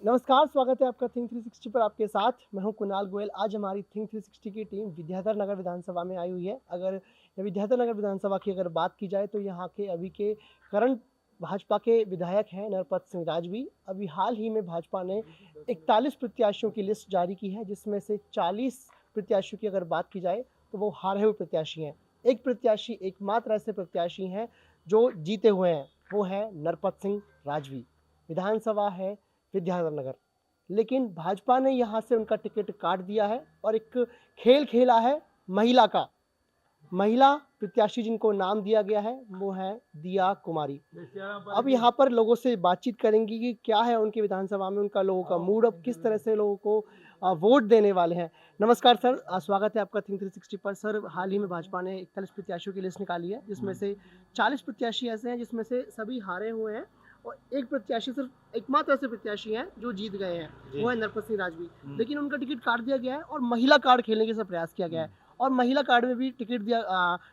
नमस्कार, स्वागत है आपका थिंक 360 पर। आपके साथ मैं हूं कुणाल गोयल। आज हमारी थिंक 360 की टीम विद्याधर नगर विधानसभा में आई हुई है। अगर विद्याधर नगर विधानसभा की अगर बात की जाए तो यहाँ के अभी के करंट भाजपा के विधायक हैं नरपत सिंह राजवी। अभी हाल ही में भाजपा ने 41 प्रत्याशियों की लिस्ट जारी की है, जिसमें से 40 प्रत्याशियों की अगर बात की जाए तो वो हारे हुए प्रत्याशी हैं। एक प्रत्याशी, एकमात्र ऐसे प्रत्याशी हैं जो जीते हुए हैं, वो है नरपत सिंह राजवी। विधानसभा है विद्याधर नगर, लेकिन भाजपा ने यहाँ से उनका टिकट काट दिया है और एक खेल खेला है महिला का। महिला प्रत्याशी जिनको नाम दिया गया है वो है दिया कुमारी। अब यहाँ पर लोगों से बातचीत करेंगी कि क्या है उनके विधानसभा में उनका लोगों का मूड, अब किस तरह से लोगों को वोट देने वाले हैं। नमस्कार सर, स्वागत है आपका थिंक 360 पर। सर, हाल ही में भाजपा ने 41 प्रत्याशियों की लिस्ट निकाली है, जिसमें से 40 प्रत्याशी ऐसे हैं जिसमें से सभी हारे हुए हैं और एक प्रत्याशी, सिर्फ एकमात्र ऐसे प्रत्याशी हैं जो जीत गए हैं, वो है नरपत सिंह राजवी। लेकिन उनका टिकट काट दिया गया है और महिला कार्ड खेलने का प्रयास किया गया है और महिला कार्ड में भी टिकट दिया,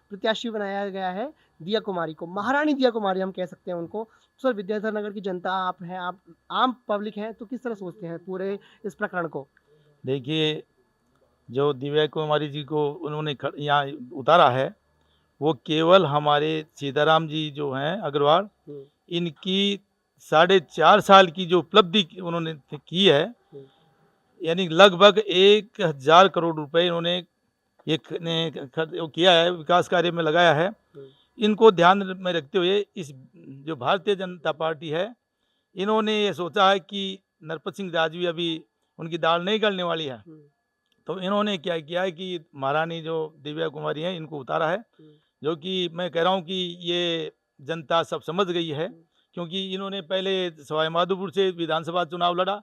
प्रत्याशी बनाया गया है दिया कुमारी को। महारानी दिया कुमारी हम कह सकते हैं उनको। सर, विद्याधर नगर की जनता आप हैं, आप आम पब्लिक हैं, तो किस तरह सोचते हैं पूरे इस प्रकरण को? देखिए, जो दिव्या कुमारी जी को उन्होंने यहाँ उतारा है, वो केवल हमारे सीताराम जी जो हैं अग्रवाल, इनकी 4.5 साल की जो उपलब्धि उन्होंने की है, यानी लगभग 1000 करोड़ रुपए इन्होंने वो किया है, विकास कार्य में लगाया है। इनको ध्यान में रखते हुए इस जो भारतीय जनता पार्टी है, इन्होंने ये सोचा है कि नरपत सिंह राजवी अभी उनकी दाल नहीं गलने वाली है, तो इन्होंने क्या किया है कि महारानी जो दिव्या कुमारी है इनको उतारा है, जो कि मैं कह रहा हूँ कि ये जनता सब समझ गई है, क्योंकि इन्होंने पहले सवाई माधोपुर से विधानसभा चुनाव लड़ा,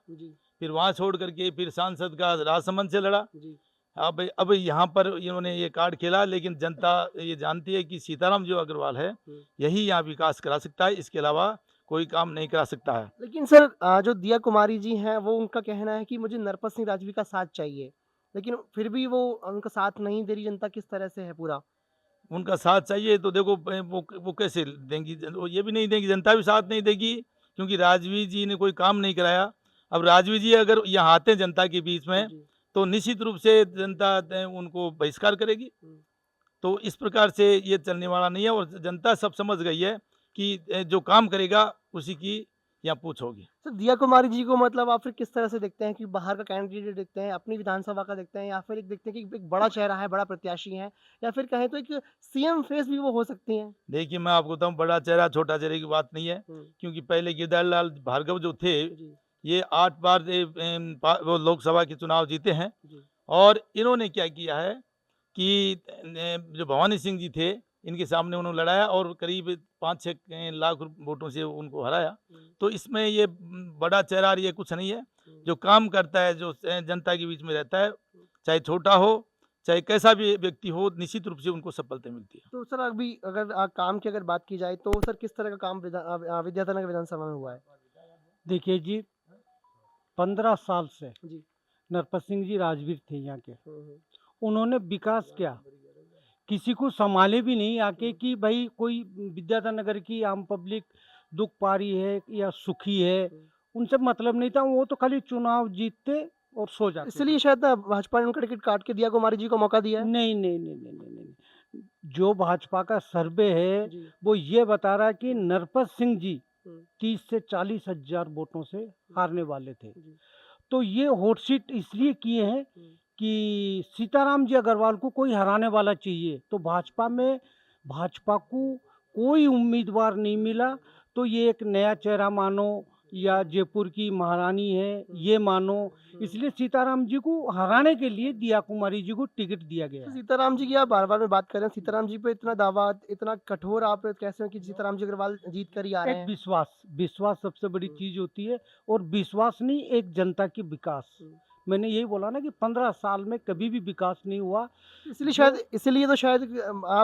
फिर वहाँ छोड़ करके फिर सांसद का राजसमंद से लड़ा। अब यहाँ पर इन्होंने ये कार्ड खेला, लेकिन जनता ये जानती है कि सीताराम जो अग्रवाल है यही यहाँ विकास करा सकता है, इसके अलावा कोई काम नहीं करा सकता है। लेकिन सर, जो दिया कुमारी जी हैं वो, उनका कहना है कि मुझे नरपत सिंह राजवी का साथ चाहिए, लेकिन फिर भी वो उनका साथ नहीं दे रही जनता। किस तरह से है पूरा? उनका साथ चाहिए तो देखो वो कैसे देंगी, वो ये भी नहीं देंगी, जनता भी साथ नहीं देगी, क्योंकि राजवी जी ने कोई काम नहीं कराया। अब राजवी जी अगर यहाँ आते हैं जनता के बीच में, तो निश्चित रूप से जनता उनको बहिष्कार करेगी। तो इस प्रकार से ये चलने वाला नहीं है, और जनता सब समझ गई है कि जो काम करेगा उसी की यहाँ पूछ होगी। तो दिया कुमारी जी को मतलब आप फिर किस तरह से देखते हैं कि बाहर का कैंडिडेट देखते हैं, अपनी विधानसभा का देखते हैं, या फिर एक देखते हैं कि एक बड़ा चेहरा है, बड़ा प्रत्याशी है, या फिर कहें तो एक सीएम फेस भी वो हो सकती हैं? देखिए, मैं आपको बताऊँ, बड़ा चेहरा छोटा चेहरे की बात नहीं है, क्योंकि पहले गिरधारीलाल भार्गव जो थे, ये 8 बार वो लोकसभा के चुनाव जीते हैं। और इन्होंने क्या किया है कि जो भवानी सिंह जी थे, इनके सामने उन्होंने लड़ाया और करीब 5-6 लाख वोटों से उनको हराया। तो इसमें ये बड़ा चेहरा ये कुछ नहीं है, जो काम करता है, जो जनता के बीच में रहता है, चाहे छोटा हो चाहे कैसा भी व्यक्ति हो, निश्चित रूप से उनको सफलता मिलती है। तो सर, अभी अगर काम की अगर बात की जाए तो सर किस तरह का काम विद्याधर नगर विधानसभा में हुआ है? देखिए जी, 15 साल से जी। नरपत सिंह जी राजवीर थे यहाँ के। उन्होंने विकास किया, किसी को संभाले भी नहीं आके कि भाई कोई विद्याधर नगर की आम पब्लिक दुख पा रही है या सुखी है, उनसे मतलब नहीं था। वो तो खाली चुनाव जीतते और सो जाते। इसलिए शायद भाजपा ने उनका टिकट काट के दिया कुमारी जी को मौका दिया है। नहीं नहीं नहीं नहीं नहीं नहीं, जो भाजपा का सर्वे है वो ये बता रहा है कि नरपत सिंह जी 30 से 40 हजार वोटों से हारने वाले थे। तो ये हॉट सीट इसलिए किए हैं कि सीताराम जी अग्रवाल को कोई हराने वाला चाहिए, तो भाजपा में भाजपा को कोई उम्मीदवार नहीं मिला। तो ये एक नया चेहरा मानो, या जयपुर की महारानी है ये मानो, इसलिए सीताराम जी को हराने के लिए दिया कुमारी जी को टिकट दिया गया। तो सीताराम जी की आप बार बार में बात कर रहे हैं, सीताराम जी पे इतना दावा, इतना कठोर आप कैसे हैं कि सीताराम जी अग्रवाल जीत कर ही आ रहे एक हैं? विश्वास, विश्वास सबसे बड़ी चीज होती है, और विश्वास नहीं, एक जनता की विकास। मैंने यही बोला ना कि 15 साल में कभी भी विकास नहीं हुआ। इसलिए तो शायद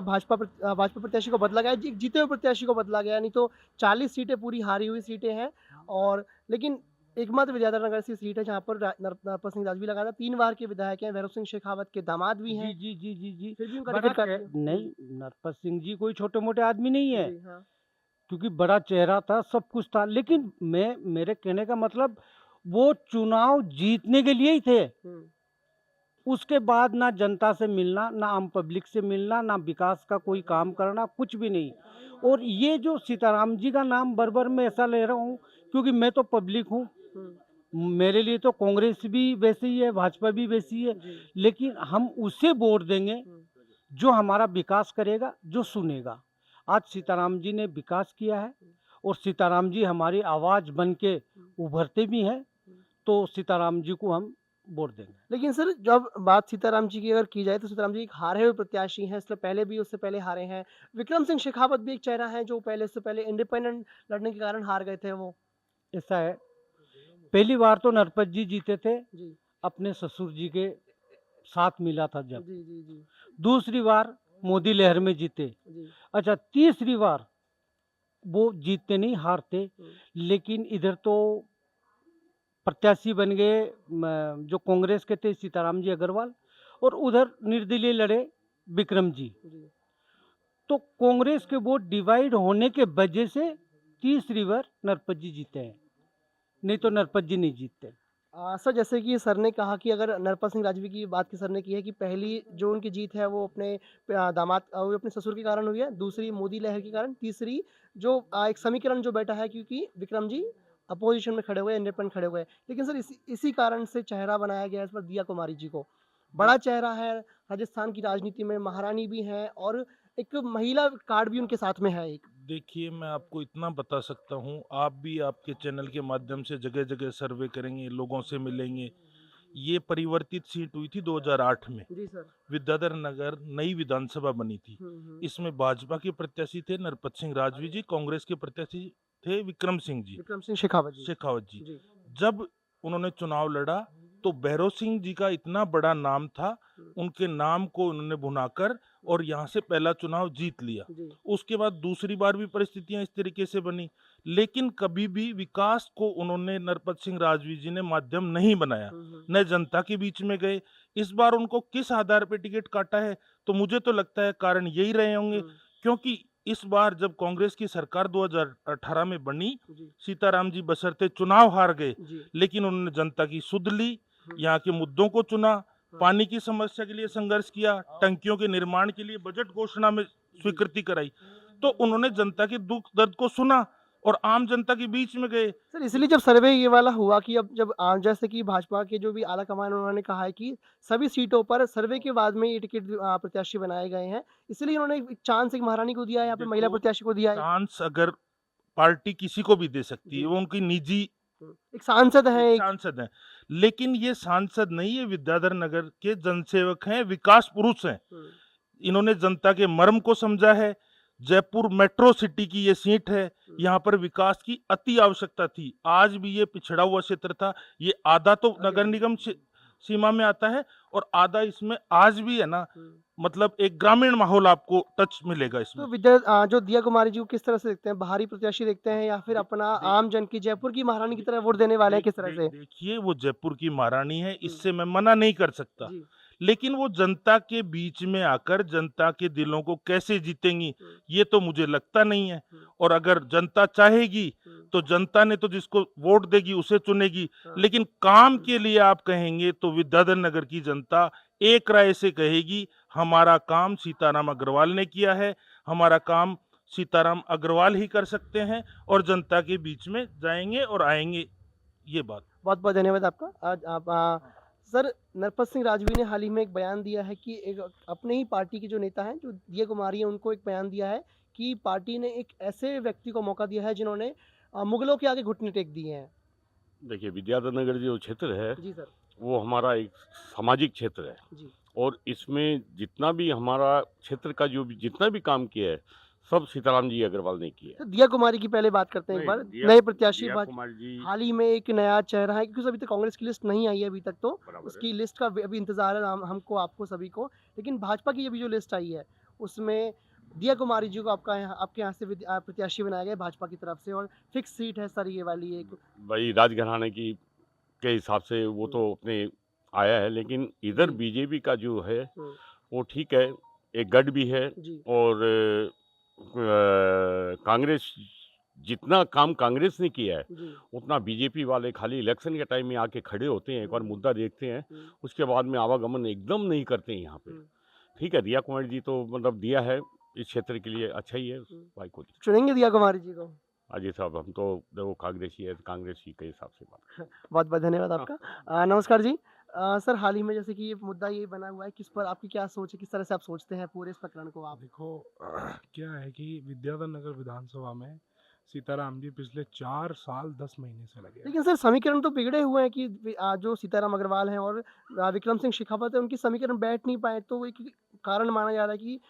भाजपा प्रत्याशी को बदला गया, जीते हुए प्रत्याशी को बदला गया। नहीं तो 40 सीटें पूरी हारी हुई सीटें हैं, और लेकिन एकमात्र विद्याधर नगर से सीट है जहाँ पर नरपत सिंह राजवी लगा था। 3 बार के विधायक हैं, भैरव सिंह शेखावत के दामाद भी हैं। जी जी जी जी जी, फिर भी उनका बड़ा टिकट काट दिया। नहीं, नरपत सिंह जी कोई छोटे मोटे आदमी नहीं है, हाँ। क्योंकि बड़ा चेहरा था, सब कुछ था। लेकिन मेरे कहने का मतलब, वो चुनाव जीतने के लिए ही थे। उसके बाद ना जनता से मिलना, ना आम पब्लिक से मिलना, ना विकास का कोई काम करना, कुछ भी नहीं। और ये जो सीताराम जी का नाम बार-बार मैं ऐसा ले रहा हूँ क्योंकि मैं तो पब्लिक हूँ। मेरे लिए तो कांग्रेस भी वैसे ही है, भाजपा भी वैसी है, लेकिन हम उसे वोट देंगे जो हमारा विकास करेगा, जो सुनेगा। आज सीताराम जी ने विकास किया है और सीताराम जी हमारी आवाज़ बन के उभरते भी हैं, तो सीताराम जी को हम वोट देंगे। लेकिन सर जब बात सीताराम जी की अगर की जाए तो सीताराम जी एक हारे हुए प्रत्याशी हैं, इससे पहले भी उससे पहले हारे हैं। विक्रम सिंह शेखावत भी एक चेहरा है जो पहले इससे पहले इंडिपेंडेंट लड़ने के कारण हार गए थे वो। ऐसा है, पहली बार तो नरपत जी जीते थे, जी, अपने ससुर जी के साथ मिला था जब। जी, जी, जी, दूसरी बार मोदी लहर में जीते। जी। अच्छा, तीसरी बार वो जीतते नहीं, हारते। लेकिन इधर तो प्रत्याशी बन गए जो कांग्रेस के थे सीताराम जी अग्रवाल, और उधर निर्दलीय लड़े विक्रम जी। जी। तो कांग्रेस के वोट डिवाइड होने के वजह से तीसरी बार नरपत जी जीते हैं, नहीं तो नरपत जी नहीं जीतते। सर जैसे कि सर ने कहा कि अगर नरपत सिंह राजवी की बात की सर ने की है कि पहली जो उनकी जीत है वो अपने दामाद वो अपने ससुर के कारण हुई है, दूसरी मोदी लहर के कारण, तीसरी जो एक समीकरण जो बैठा है क्योंकि विक्रम जी अपोजिशन में खड़े हुए, इंडिपेंडेंट खड़े हुए। लेकिन सर इसी कारण से चेहरा बनाया गया है इस पर दिया कुमारी जी को। बड़ा चेहरा है, राजस्थान की राजनीति में महारानी भी हैं और एक महिला कार्ड भी उनके साथ में है एक। देखिए, मैं आपको इतना बता सकता हूँ, आप भी आपके चैनल के माध्यम से जगह-जगह सर्वे करेंगे, लोगों से मिलेंगे। ये परिवर्तित सीट हुई थी 2008 में। जी सर। विद्याधर नगर नई विधानसभा बनी थी। इसमें भाजपा के प्रत्याशी थे नरपत सिंह राजवी जी, कांग्रेस के प्रत्याशी थे विक्रम सिंह जी, विक्रम सिंह शेखावत जी। शेखावत जी। जी। जब उन्होंने चुनाव लड़ा तो भैरव सिंह जी का इतना बड़ा नाम था, उनके नाम को उन्होंने भुनाकर और यहाँ से पहला चुनाव जीत लिया। जी। उसके बाद दूसरी बार भी परिस्थितियां इस तरीके से बनी, लेकिन कभी भी विकास को उन्होंने नरपत सिंह राजवी जी ने माध्यम नहीं बनाया, न जनता के बीच में गए। इस बार उनको किस आधार पर टिकट काटा है, तो मुझे तो लगता है कारण यही रहे होंगे, क्योंकि इस बार जब कांग्रेस की सरकार 2018 में बनी, सीताराम जी बशर्ते चुनाव हार गए, लेकिन उन्होंने जनता की सुध ली, यहाँ के मुद्दों को चुना, पानी की समस्या के लिए संघर्ष किया, टंकियों के निर्माण के लिए बजट घोषणा में स्वीकृति कराई। तो उन्होंने जनता के दुख दर्द को सुना और आम जनता के बीच में गए। सर इसलिए जब सर्वे ये वाला हुआ कि अब जब जैसे कि भाजपा के जो भी आला कमान उन्होंने कहा है कि सभी सीटों पर सर्वे के बाद में ये टिकट प्रत्याशी बनाए गए हैं, इसलिए उन्होंने एक चांस एक महारानी को दिया है, यहाँ पे महिला प्रत्याशी को दिया है। चांस अगर पार्टी किसी को भी दे सकती है, वो उनकी निजी एक सांसद है, सांसद हैं, लेकिन ये सांसद नहीं है, विद्याधर नगर के जनसेवक हैं, विकास पुरुष हैं। इन्होंने जनता के मर्म को समझा है। जयपुर मेट्रो सिटी की ये सीट है, यहाँ पर विकास की अति आवश्यकता थी। आज भी ये पिछड़ा हुआ क्षेत्र था, ये आधा तो नगर निगम सीमा में आता है और आधा इसमें आज भी है ना, मतलब एक ग्रामीण माहौल आपको टच मिलेगा इसमें। तो जो दिया कुमारी जी को किस तरह से देखते हैं, बाहरी प्रत्याशी देखते हैं या फिर अपना आम जन की जयपुर की महारानी की तरह वोट देने वाले हैं, किस तरह से? देखिए, वो जयपुर की महारानी है, इससे मैं मना नहीं कर सकता, लेकिन वो जनता के बीच में आकर जनता के दिलों को कैसे जीतेंगी, ये तो मुझे लगता नहीं है। और अगर जनता चाहेगी तो जनता ने तो जिसको वोट देगी उसे चुनेगी, लेकिन काम के लिए आप कहेंगे तो विद्याधर नगर की जनता एक राय से कहेगी, हमारा काम सीताराम अग्रवाल ने किया है, हमारा काम सीताराम अग्रवाल ही कर सकते हैं, और जनता के बीच में जाएंगे और आएंगे। ये बात। बहुत बहुत धन्यवाद आपका। आज आप सर नरपत सिंह राजवी ने हाल ही में एक बयान दिया है कि एक अपने ही पार्टी के जो नेता हैं, जो दिया कुमारी है, उनको एक बयान दिया है कि पार्टी ने एक ऐसे व्यक्ति को मौका दिया है जिन्होंने मुगलों के आगे घुटने टेक दिए हैं। देखिए, विद्याधर नगर जो क्षेत्र है, जी सर। वो हमारा एक सामाजिक क्षेत्र है। जी। और इसमें जितना भी हमारा क्षेत्र का जो भी जितना भी काम किया है, सब सीताराम जी अग्रवाल ने किया तो दिया कुमारी की पहले बात करते हैं एक बार। नए प्रत्याशी हाल ही में एक नया चेहरा है, क्योंकि अभी तक कांग्रेस की लिस्ट नहीं आई है अभी तक, तो उसकी लिस्ट का अभी इंतजार है हमको, आपको सभी को। लेकिन भाजपा की अभी जो लिस्ट आई है उसमें दिया कुमारी जी को आपके यहाँ से प्रत्याशी बनाया गया भाजपा की तरफ से, और फिक्स सीट है सर ये वाली एक। भाई राजघराने की के हिसाब से वो तो अपने आया है, लेकिन इधर बीजेपी का जो है वो ठीक है, एक गढ़ भी है, और कांग्रेस जितना काम कांग्रेस ने किया है जी उतना बीजेपी वाले खाली इलेक्शन के टाइम में आके खड़े होते हैं, एक बार मुद्दा देखते हैं, उसके बाद में आवागमन एकदम नहीं करते हैं यहाँ पे। ठीक है, रिया कुमारी जी तो मतलब दिया है इस क्षेत्र के लिए अच्छा ही है, भाई को चुनेंगे दिया कुमारी जी को? अजय साहब हम तो देखो कांग्रेसी है, कांग्रेसी के हिसाब से बात। बहुत बहुत धन्यवाद आपका। नमस्कार जी। सर हाल ही में जैसे कि ये मुद्दा ये बना हुआ है, किस पर आपकी क्या सोच है, किस तरह से आप सोचते हैं पूरे इस प्रकरण को आप? देखो क्या है कि विद्याधर नगर विधानसभा में सीताराम जी पिछले 4 साल 10 महीने से लगे हैं। लेकिन सर समीकरण तो बिगड़े हुए हैं कि जो सीताराम अग्रवाल हैं और विक्रम सिंह शेखावत है, उनकी समीकरण बैठ नहीं पाए, तो एक कारण माना जा रहा है कि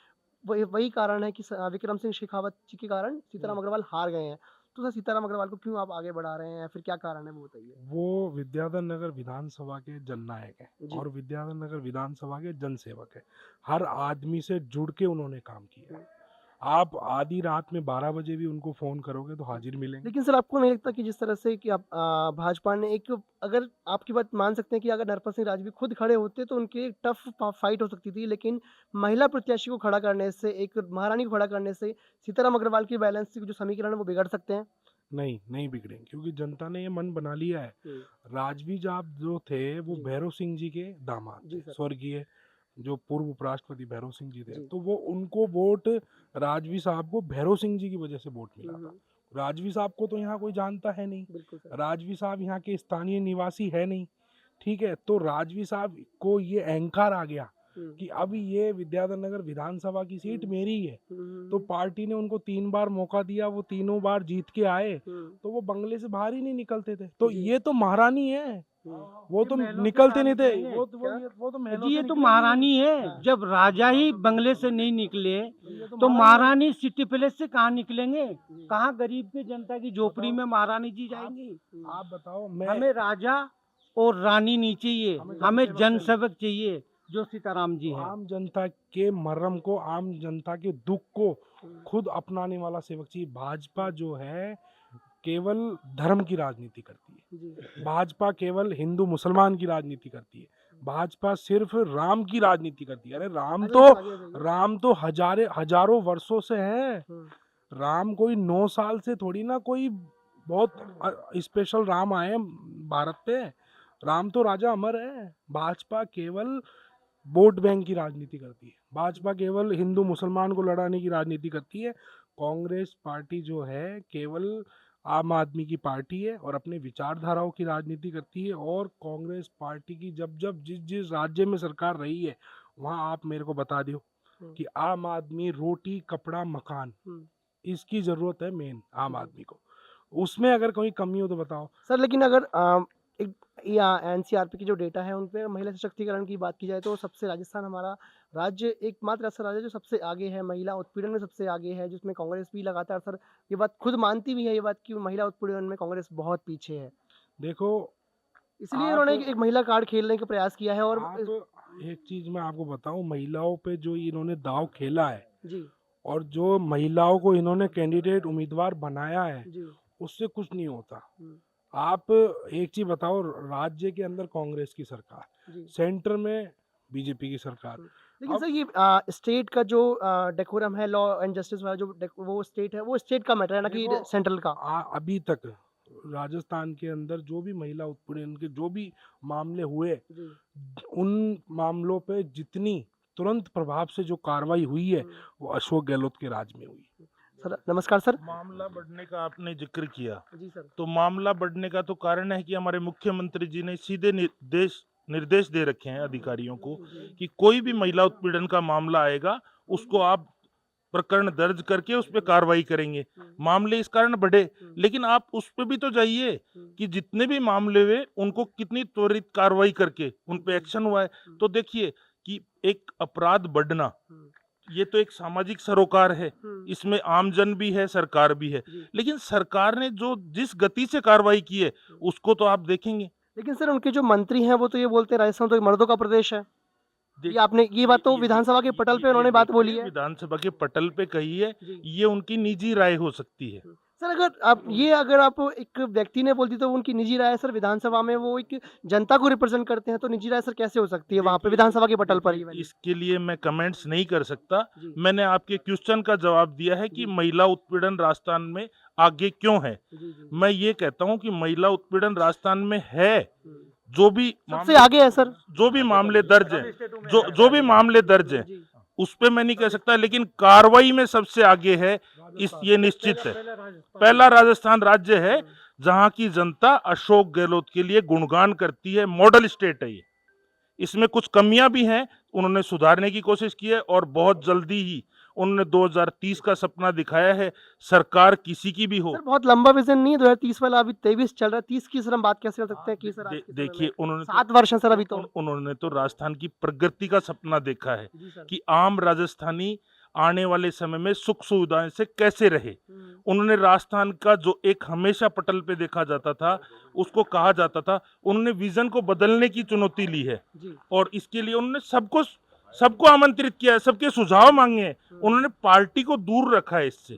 वही कारण है कि विक्रम सिंह शेखावत जी के कारण सीताराम अग्रवाल हार गए हैं। तो सर सीताराम अग्रवाल को क्यों आप आगे बढ़ा रहे हैं, फिर क्या कारण है वो बताइए? वो विद्याधर नगर विधानसभा के जननायक जी। हैं और विद्याधर नगर विधानसभा के जनसेवक हैं। हर आदमी से जुड़ के उन्होंने काम किया है। आप आधी रात में 12 बजे भी उनको फोन करोगे तो हाजिर मिलेंगे। लेकिन सर आपको नहीं लगता कि जिस तरह से कि आप भाजपा ने एक, अगर आपकी बात मान सकते हैं कि अगर नरपत सिंह राजवी खुद खड़े होते तो उनकी एक टफ फाइट हो सकती थी, लेकिन महिला प्रत्याशी को खड़ा करने से, एक महारानी को खड़ा करने से सीताराम अग्रवाल की बैलेंस जो समीकरण है वो बिगड़ सकते हैं? नहीं बिगड़ेंगे, क्योंकि जनता ने ये मन बना लिया है। राजवी जाप जो थे वो जी। भैरव सिंह जी के दामाद जी थे, सर। स्वर्गीय जो पूर्व उपराष्ट्रपति भैरव सिंह जी थे। जी। तो वो उनको वोट राजवी साहब को भैरव सिंह जी की वजह से वोट मिला था। राजवी साहब को तो यहाँ कोई जानता है नहीं, बिल्कुल सर। राजवी साहब यहाँ के स्थानीय निवासी है नहीं। ठीक है, तो राजवी साहब को ये अहंकार आ गया कि अब ये विद्याधर नगर विधानसभा की सीट मेरी है। तो पार्टी ने उनको 3 बार मौका दिया, वो तीनों बार जीत के आए, तो वो बंगले से बाहर ही नहीं निकलते थे। तो ये तो महारानी है, वो तो निकलते नहीं थे। वो तो महलों जी से ये तो निकलेगी। महारानी है। जब राजा ही बंगले से नहीं निकले तो महारानी सिटी पैलेस से कहाँ निकलेंगे? कहाँ गरीब के जनता की झोपड़ी में महारानी जी जाएंगी? आप बताओ, मैं हमें राजा और रानी नहीं चाहिए, हमें जनसेवक चाहिए जो सीताराम जी हैं। आम जनता के मर्म को, आम जनता के दुख को खुद अपनाने वाला सेवक चाहिए। भाजपा जो है केवल धर्म की राजनीति करती है, भाजपा केवल हिंदू मुसलमान की राजनीति करती है, भाजपा सिर्फ राम की राजनीति करती है। अरे राम तो हजारों वर्षों से है। राम कोई 9 साल से थोड़ी ना कोई बहुत स्पेशल राम आए भारत पे। राम तो राजा अमर है। भाजपा केवल वोट बैंक की राजनीति करती है, भाजपा केवल हिंदू मुसलमान को लड़ाने की राजनीति करती है। कांग्रेस पार्टी जो है केवल आम आदमी की पार्टी है और अपने विचारधाराओं की राजनीति करती है। और कांग्रेस पार्टी की जब जिस राज्य में सरकार रही है वहाँ आप मेरे को बता दो कि आम आदमी रोटी कपड़ा मकान इसकी जरूरत है मेन आम आदमी को, उसमें अगर कोई कमी हो तो बताओ सर। लेकिन अगर एक एनसीआरपी की जो डेटा है उन पे महिला सशक्तिकरण की बात की जाए तो सबसे राजस्थान हमारा राज्य एकमात्र ऐसा राज्य जो सबसे आगे है, महिला उत्पीड़न में सबसे आगे है, जिसमें कांग्रेस भी लगातार सर ये बात खुद मानती भी है, ये बात कि महिला उत्पीड़न में कांग्रेस बहुत पीछे है। देखो, इसलिए उन्होंने एक महिला कार्ड खेलने का प्रयास किया है। और एक चीज मैं आपको बताऊं, महिलाओं पे जो इन्होंने दाव खेला है जी और जो महिलाओं को इन्होंने कैंडिडेट उम्मीदवार बनाया है जी उससे कुछ नहीं होता। आप एक चीज बताओ, राज्य के अंदर कांग्रेस की सरकार, सेंटर में बीजेपी की सरकार। लेकिन सर ये स्टेट का जो डेकोरम है, लॉ एंड जस्टिस वाला जो वो स्टेट है, वो स्टेट का मैटर है ना कि सेंट्रल का। अभी तक राजस्थान के अंदर जो भी महिला उत्पीड़न के जो भी मामले हुए, उन मामलों पे जितनी तुरंत प्रभाव से जो कार्रवाई हुई है वो अशोक गहलोत के राज में हुई। सर नमस्कार सर। मामला बढ़ने का आपने जिक्र किया, जी सर। तो मामला बढ़ने का तो कारण है कि हमारे मुख्यमंत्री जी ने सीधे निर्देश दे रखे हैं अधिकारियों को कि कोई भी महिला उत्पीड़न का मामला आएगा उसको आप प्रकरण दर्ज करके उस पर कार्रवाई करेंगे। मामले इस कारण बढ़े, लेकिन आप उस पर भी तो जाइए कि जितने भी मामले हुए उनको कितनी त्वरित कार्रवाई करके उन पे एक्शन हुआ है। तो देखिए कि एक अपराध बढ़ना ये तो एक सामाजिक सरोकार है, इसमें आमजन भी है, सरकार भी है, लेकिन सरकार ने जो जिस गति से कार्रवाई की है उसको तो आप देखेंगे। लेकिन सर उनके जो मंत्री हैं वो तो ये बोलते हैं राजस्थान तो एक मर्दों का प्रदेश है। ये आपने ये बात तो विधानसभा के पटल पे उन्होंने बात बोली है, विधानसभा के पटल पे कही है, ये उनकी निजी राय हो सकती है। सर अगर आप एक व्यक्ति ने बोल दी तो वो उनकी निजी राय है सर, विधानसभा में वो एक जनता को रिप्रेजेंट करते हैं, तो निजी राय सर कैसे हो सकती है वहाँ पे देखिए- विधानसभा के पटल पर? देखिए, इसके लिए मैं कमेंट्स नहीं कर सकता। जी, मैंने आपके क्वेश्चन का जवाब दिया है कि जी। महिला उत्पीड़न राजस्थान में आगे क्यों है। जी, जी। मैं ये कहता हूं कि महिला उत्पीड़न राजस्थान में है। हम्म। जो भी सबसे आगे है सर। जो भी मामले दर्ज हैं, जो भी मामले दर्ज हैं, जी, उस पे मैं नहीं कह सकता, लेकिन कार्रवाई में सबसे आगे है। ये निश्चित है। पहला राजस्थान राज्य है जहां की जनता अशोक गहलोत के लिए गुणगान करती है। मॉडल स्टेट है ये। इसमें कुछ कमियां भी हैं, उन्होंने सुधारने की कोशिश की है और बहुत जल्दी ही उन्होंने 2030 का सपना दिखाया है। सरकार किसी की भी हो, सर बहुत लंबा विजन नहीं है 2030 वाला, अभी 23 चल रहा है, 30 की सर हम बात कैसे कर सकते हैं कि सर आज के समय में? देखिए उन्होंने 7 वर्ष है सर अभी तो। उन्होंने तो राजस्थान की प्रगति का सपना देखा है जी सर। कि आम राजस्थानी आने वाले समय में सुख सुविधाएं से कैसे रहे। हम्म, उन्होंने राजस्थान का जो एक हमेशा पटल पे देखा जाता था, उसको कहा जाता था, उन्होंने विजन को बदलने की चुनौती ली है जी। और इसके लिए उन्होंने सबको आमंत्रित किया है, सबके सुझाव मांगे हैं। उन्होंने पार्टी को दूर रखा है इससे।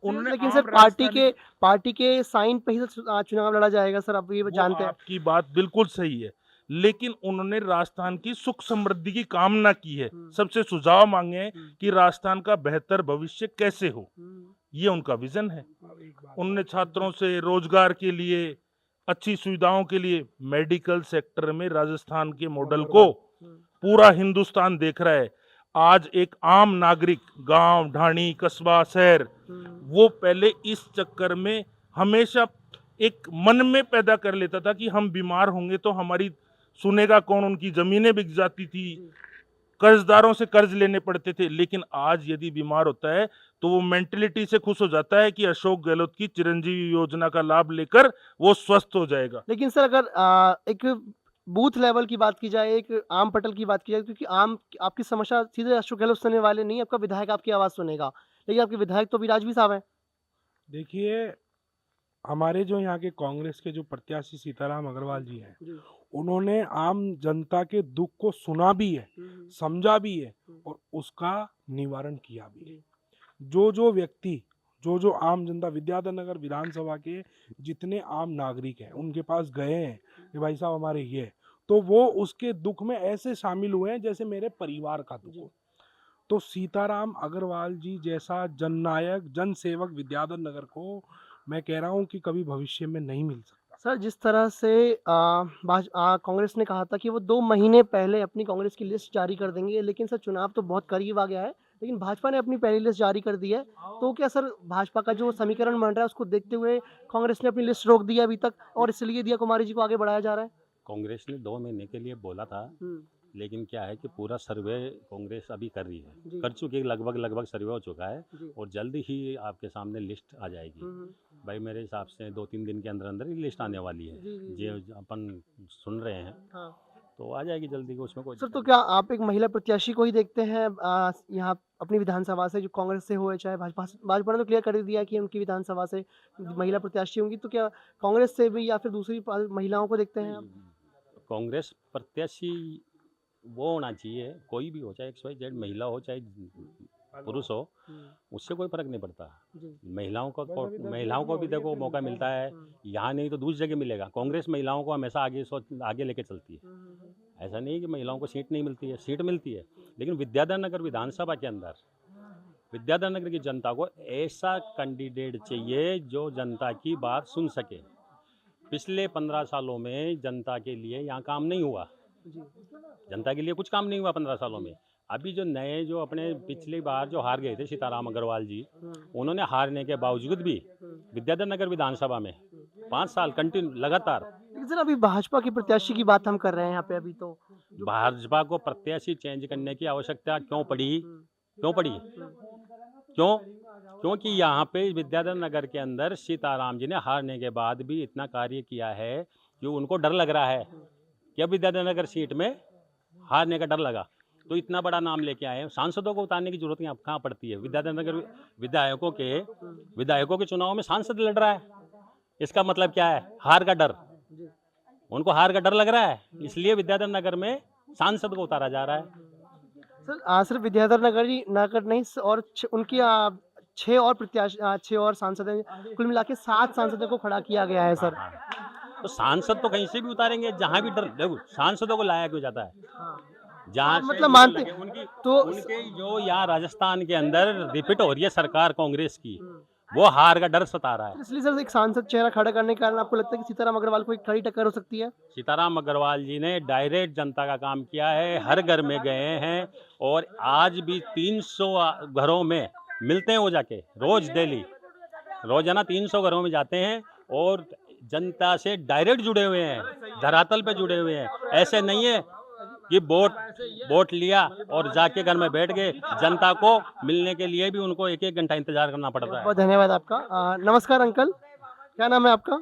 उन्होंने लेकिन आम सर राजस्थानी- पार्टी के साइन पे ही सर चुनाव लड़ा जाएगा सर, आप ये वो जानते हैं। आपकी बात बिल्कुल सही है, लेकिन उन्होंने राजस्थान की सुख समृद्धि की कामना की है। सबसे सुझाव मांगे हैं कि राजस्थान का बेहतर भविष्य कैसे हो, ये उनका विजन है। उन्होंने छात्रों से रोजगार के लिए, अच्छी सुविधाओं के लिए, मेडिकल सेक्टर में राजस्थान के मॉडल को पूरा हिंदुस्तान देख रहा है। आज एक आम नागरिक गांव, ढाणी, कस्बा, शहर, वो पहले इस चक्कर में हमेशा एक मन में पैदा कर लेता था कि हम बीमार होंगे तो हमारी सुनेगा कौन, उनकी जमीनें बिक जाती थी, कर्जदारों से कर्ज लेने पड़ते थे। लेकिन आज यदि बीमार होता है तो वो मेंटलिटी से खुश हो जाता है कि अशोक गहलोत की चिरंजीवी योजना का लाभ लेकर वो स्वस्थ हो जाएगा। लेकिन सर अगर एक बूथ लेवल की बात की जाए, एक आम पटल की बात की जाए, क्योंकि आम आपकी समस्या सीधे अशोक गहलोत सुनने वाले नहीं, आपका विधायक आपकी आवाज सुनेगा, लेकिन आपके विधायक तो विराज भी साहब हैं। देखिए, हमारे जो यहाँ के कांग्रेस के जो प्रत्याशी सीताराम अग्रवाल जी हैं, उन्होंने आम जनता के दुख को सुना भी है, समझा भी है और उसका निवारण किया भी है। जो व्यक्ति जो आम जनता, विद्याधर नगर विधानसभा के जितने आम नागरिक हैं उनके पास गए हैं कि भाई साहब हमारे ये, तो वो उसके दुख में ऐसे शामिल हुए हैं जैसे मेरे परिवार का दुख हो। तो सीताराम अग्रवाल जी जैसा जननायक, जनसेवक विद्याधर नगर को मैं कह रहा हूँ कि कभी भविष्य में नहीं मिल सकता। सर जिस तरह से कांग्रेस ने कहा था कि वो 2 महीने पहले अपनी कांग्रेस की लिस्ट जारी कर देंगे, लेकिन सर चुनाव तो बहुत करीब आ गया है, लेकिन भाजपा ने अपनी पहली लिस्ट जारी कर दी है, तो क्या सर भाजपा का जो समीकरण बन रहा है उसको देखते हुए कांग्रेस ने अपनी लिस्ट रोक दी है अभी तक और इसलिए दिया कुमारी जी को आगे बढ़ाया जा रहा है? कांग्रेस ने 2 महीने के लिए बोला था, लेकिन क्या है कि पूरा सर्वे कांग्रेस अभी कर रही है, कर चुकी है, लगभग सर्वे हो चुका है और जल्द ही आपके सामने लिस्ट आ जाएगी। भाई मेरे हिसाब से 2-3 दिन के अंदर अंदर ही लिस्ट आने वाली है, जो अपन सुन रहे हैं। हाँ। तो आ जाएगी जल्दी, को उसमें कोई सर तो क्या आप एक महिला प्रत्याशी को ही देखते हैं यहाँ अपनी विधानसभा से, जो कांग्रेस से हो चाहे भाजपा ने तो क्लियर कर ही दिया कि उनकी विधानसभा से महिला प्रत्याशी होंगी, तो क्या कांग्रेस से भी या फिर दूसरी महिलाओं को देखते हैं आप? कांग्रेस प्रत्याशी वो होना चाहिए, कोई भी हो, चाहे XYZ महिला हो चाहे पुरुष हो, उससे कोई फर्क नहीं पड़ता। महिलाओं को भी देखो मौका मिलता है, यहाँ नहीं तो दूसरी जगह मिलेगा। कांग्रेस महिलाओं को हमेशा आगे लेके चलती है। ऐसा नहीं कि महिलाओं को सीट नहीं मिलती है, सीट मिलती है, लेकिन विद्याधर नगर विधानसभा के अंदर विद्याधर नगर की जनता को ऐसा कैंडिडेट चाहिए जो जनता की बात सुन सके। पिछले 15 सालों में जनता के लिए यहाँ काम नहीं हुआ, जनता के लिए कुछ काम नहीं हुआ 15 सालों में। अभी जो नए, जो अपने पिछली बार जो हार गए थे सीताराम अग्रवाल जी, उन्होंने हारने के बावजूद भी विद्याधर नगर विधानसभा में 5 साल कंटिन्यू लगातार। लेकिन सर अभी भाजपा की प्रत्याशी की बात हम कर रहे हैं यहाँ पे, अभी तो भाजपा को प्रत्याशी चेंज करने की आवश्यकता क्यों पड़ी? क्योंकि यहाँ पे विद्याधर नगर के अंदर सीताराम जी ने हारने के बाद भी इतना कार्य किया है कि उनको डर लग रहा है कि अब विद्याधर नगर सीट में हारने का डर लगा, तो इतना बड़ा नाम लेके आए। सांसदों को उतारने की जरूरत यहाँ कहाँ पड़ती है? विद्याधर नगर विधायकों के चुनाव में सांसद लड़ रहा है, इसका मतलब क्या है? हार का डर। उनको हार का डर लग रहा है, इसलिए विद्याधर नगर में सांसद को उतारा जा रहा है। सर सिर्फ विद्याधर नगर नहीं और उनकी 6 और प्रत्याशी 6 और सांसद हैं, कुल मिला के 7 सांसदों को खड़ा किया गया है सर। तो सांसद तो कहीं से भी उतारेंगे, जहाँ भी डर देखो सांसदों को लाया क्यों जाता है, जहाँ हाँ, से मतलब उनको मानते लगे, उनकी तो उनके जो यहाँ राजस्थान के अंदर रिपीट हो रही है सरकार कांग्रेस की, वो हार का डर सता रहा है। इसलिए सर एक सांसद चेहरा खड़ा करने के कारण आपको लगता है कि सीताराम अग्रवाल को एक खड़ी टक्कर हो सकती है? सीताराम अग्रवाल जी ने डायरेक्ट जनता का काम किया है, हर घर में गए हैं और आज भी 300 घरों में मिलते हैं वो जाके, रोज डेली रोजाना 300 घरों में जाते हैं और जनता से डायरेक्ट जुड़े हुए हैं, धरातल पे जुड़े हुए हैं। ऐसे नहीं है कि वोट लिया और जाके घर में बैठ गए, जनता को मिलने के लिए भी उनको 1-1 घंटा इंतजार करना पड़ता है। बहुत धन्यवाद आपका। नमस्कार अंकल, क्या नाम है आपका?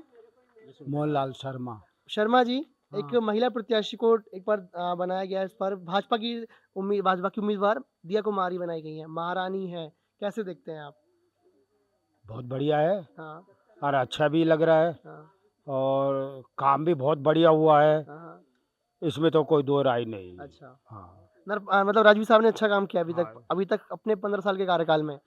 मोहनलाल शर्मा। शर्मा जी, एक महिला प्रत्याशी को एक बार बनाया गया है, इस पर भाजपा की उम्मीदवार दिया कुमारी बनाई गई है, महारानी है, कैसे देखते हैं आप? बहुत बढ़िया है हाँ और अच्छा भी लग रहा है हाँ और काम भी बहुत बढ़िया हुआ है, हाँ। इसमें तो कोई दो राय नहीं। अच्छा, हाँ मतलब राजवीर साहब ने अच्छा काम किया अभी तक अपने 15 साल के कार्यकाल में।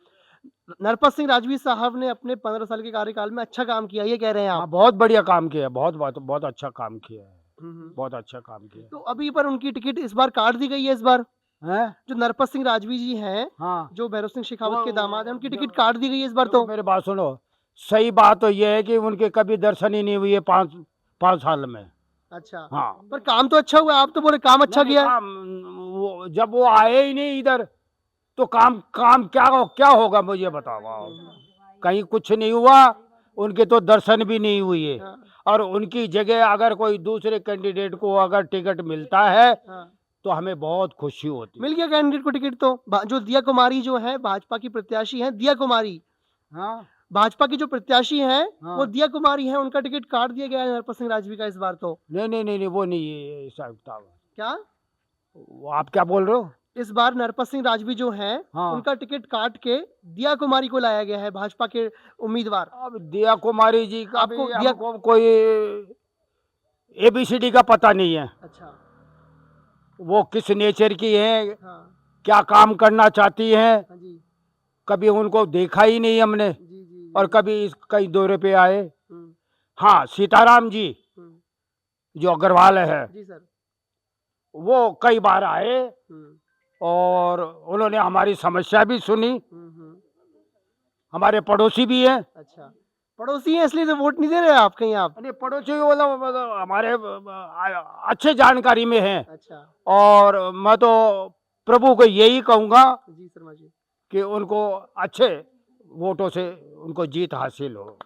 नरपत सिंह राजवीर साहब ने अपने 15 साल के कार्यकाल में अच्छा काम किया, ये कह रहे हैं हाँ, आप? बहुत बढ़िया काम किया है, बहुत अच्छा काम किया है, हम्म। बहुत अच्छा काम किया तो अभी पर उनकी टिकट इस बार काट दी गई है इस बार। है। जो नरपत सिंह राजवी जी हैं, हाँ, जो भैरव सिंह शेखावत के दामाद हैं, उनकी टिकट काट दी गई है इस बार तो। मेरी बात सुनो, सही बात तो ये है कि उनके कभी दर्शन ही नहीं हुए 5 साल में। अच्छा, हाँ, पर काम तो अच्छा हुआ, आप तो बोले काम अच्छा नहीं, किया। जब वो आए ही नहीं इधर तो काम क्या होगा मुझे बताओ आप। कहीं कुछ नहीं हुआ, उनके तो दर्शन भी नहीं हुए हाँ, और उनकी जगह अगर कोई दूसरे कैंडिडेट को अगर टिकट मिलता है हाँ। तो हमें बहुत खुशी होती है। मिल गया कैंडिडेट को टिकट तो। जो दिया कुमारी जो है भाजपा की प्रत्याशी है, दिया कुमारी हाँ, भाजपा की जो प्रत्याशी है हाँ। वो दिया कुमारी है, उनका टिकट काट दिया गया है नरपत सिंह राजवी का इस बार तो। नहीं वो नहीं है साहब साहब। क्या वो आप क्या बोल रहे हो? इस बार नरपत सिंह राजवी जो है हाँ। उनका टिकट काट के दिया कुमारी को लाया गया है, भाजपा के उम्मीदवार। अब दिया कुमारी जी का आपको भी दिया- हमको कोई ABCD का पता नहीं है, अच्छा, वो किस नेचर की है, हाँ क्या काम करना चाहती हैं, हाँ जी कभी उनको देखा ही नहीं हमने जी जी। और कभी कई दौरे पे आए। हम्म, हाँ, सीताराम जी हम्म, जो अग्रवाल है जी सर। वो कई बार आए हम्म, और उन्होंने हमारी समस्या भी सुनी। हम्म। हमारे पड़ोसी भी हैं। अच्छा, पड़ोसी है इसलिए तो वोट नहीं दे रहे आप कहीं आप? नहीं, पड़ोसी मतलब हमारे अच्छे जानकारी में हैं अच्छा और मैं तो प्रभु को यही कहूँगा जी शर्मा जी। कि उनको अच्छे वोटों से उनको जीत हासिल हो।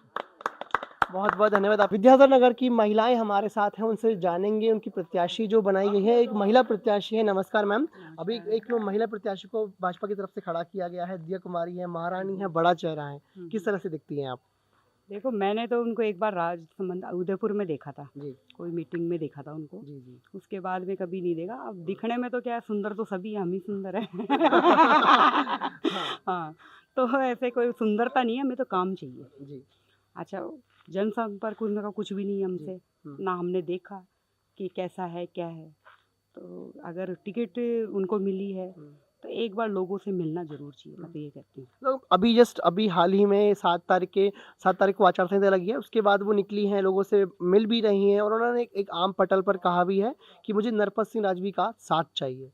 बहुत बहुत धन्यवाद। आप विद्याधर नगर की महिलाएं हमारे साथ हैं, उनसे जानेंगे उनकी प्रत्याशी जो बनाई गई है। एक महिला प्रत्याशी है। नमस्कार मैम। अभी एक महिला प्रत्याशी को भाजपा की तरफ से खड़ा किया गया है, दिया कुमारी है, महारानी है, बड़ा चेहरा है, किस तरह से दिखती हैं आप? देखो, मैंने तो उनको एक बार राजसमंद उदयपुर में देखा था, जी कोई मीटिंग में देखा था उनको। जी जी। उसके बाद में कभी नहीं देखा। अब दिखने में तो क्या है, सुंदर तो सभी हैं, हम ही सुंदर है। हाँ, तो ऐसे कोई सुंदरता नहीं है, हमें तो काम चाहिए। जी अच्छा, जनसंपर्क उनका कुछ भी नहीं है हमसे, ना हमने देखा कि कैसा है क्या है। तो अगर टिकट उनको मिली है तो एक बार लोगों से मिलना जरूर चाहिए, मैं तो ये कहती हूँ। तो अभी हाल ही में 7 तारीख को आचार संहिता लगी है, उसके बाद वो निकली हैं, लोगों से मिल भी रही हैं और उन्होंने एक आम पटल पर कहा भी है कि मुझे नरपत सिंह राजवी का साथ चाहिए।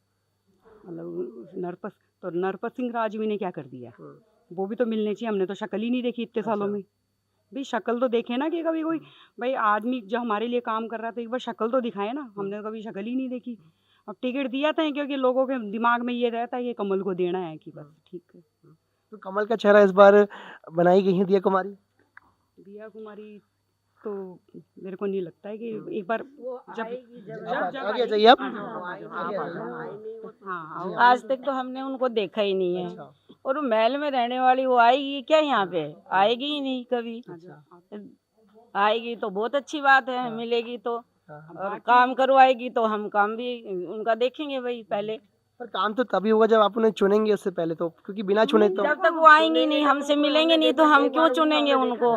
मतलब नरपत सिंह राजवी ने क्या कर दिया? वो भी तो मिलने चाहिए। हमने तो शक्ल ही नहीं देखी इतने सालों में। भाई शक्ल तो देखे ना, कि कभी कोई भाई आदमी जो हमारे लिए काम कर रहा है तो एक बार शक्ल तो दिखाए ना। हमने तो कभी शक्ल ही नहीं देखी। अब टिकट दिया था क्योंकि लोगों के दिमाग में ये रहता है कि कमल को देना है, कि बस ठीक है। तो कमल का चेहरा इस बार बनाई गई है दिया कुमारी। दिया कुमारी तो मेरे को नहीं लगता है कि एक बार जब आगे जाइए आप। हाँ, आज तक तो हमने उनको देखा ही नहीं है। अच्छा, और वो महल में रहने वाली, वो आएगी क्या यहाँ पे? आएगी ही नहीं कभी। आएगी तो बहुत अच्छी बात है, मिलेगी तो, और काम करवाएगी तो हम काम भी उनका देखेंगे भाई पहले। पर काम तो तभी होगा जब आप उन्हें चुनेंगे, उससे पहले तो, क्योंकि बिना चुने तो जब तक वो आएंगी नहीं, हमसे मिलेंगे नहीं, तो हम क्यों चुनेंगे उनको?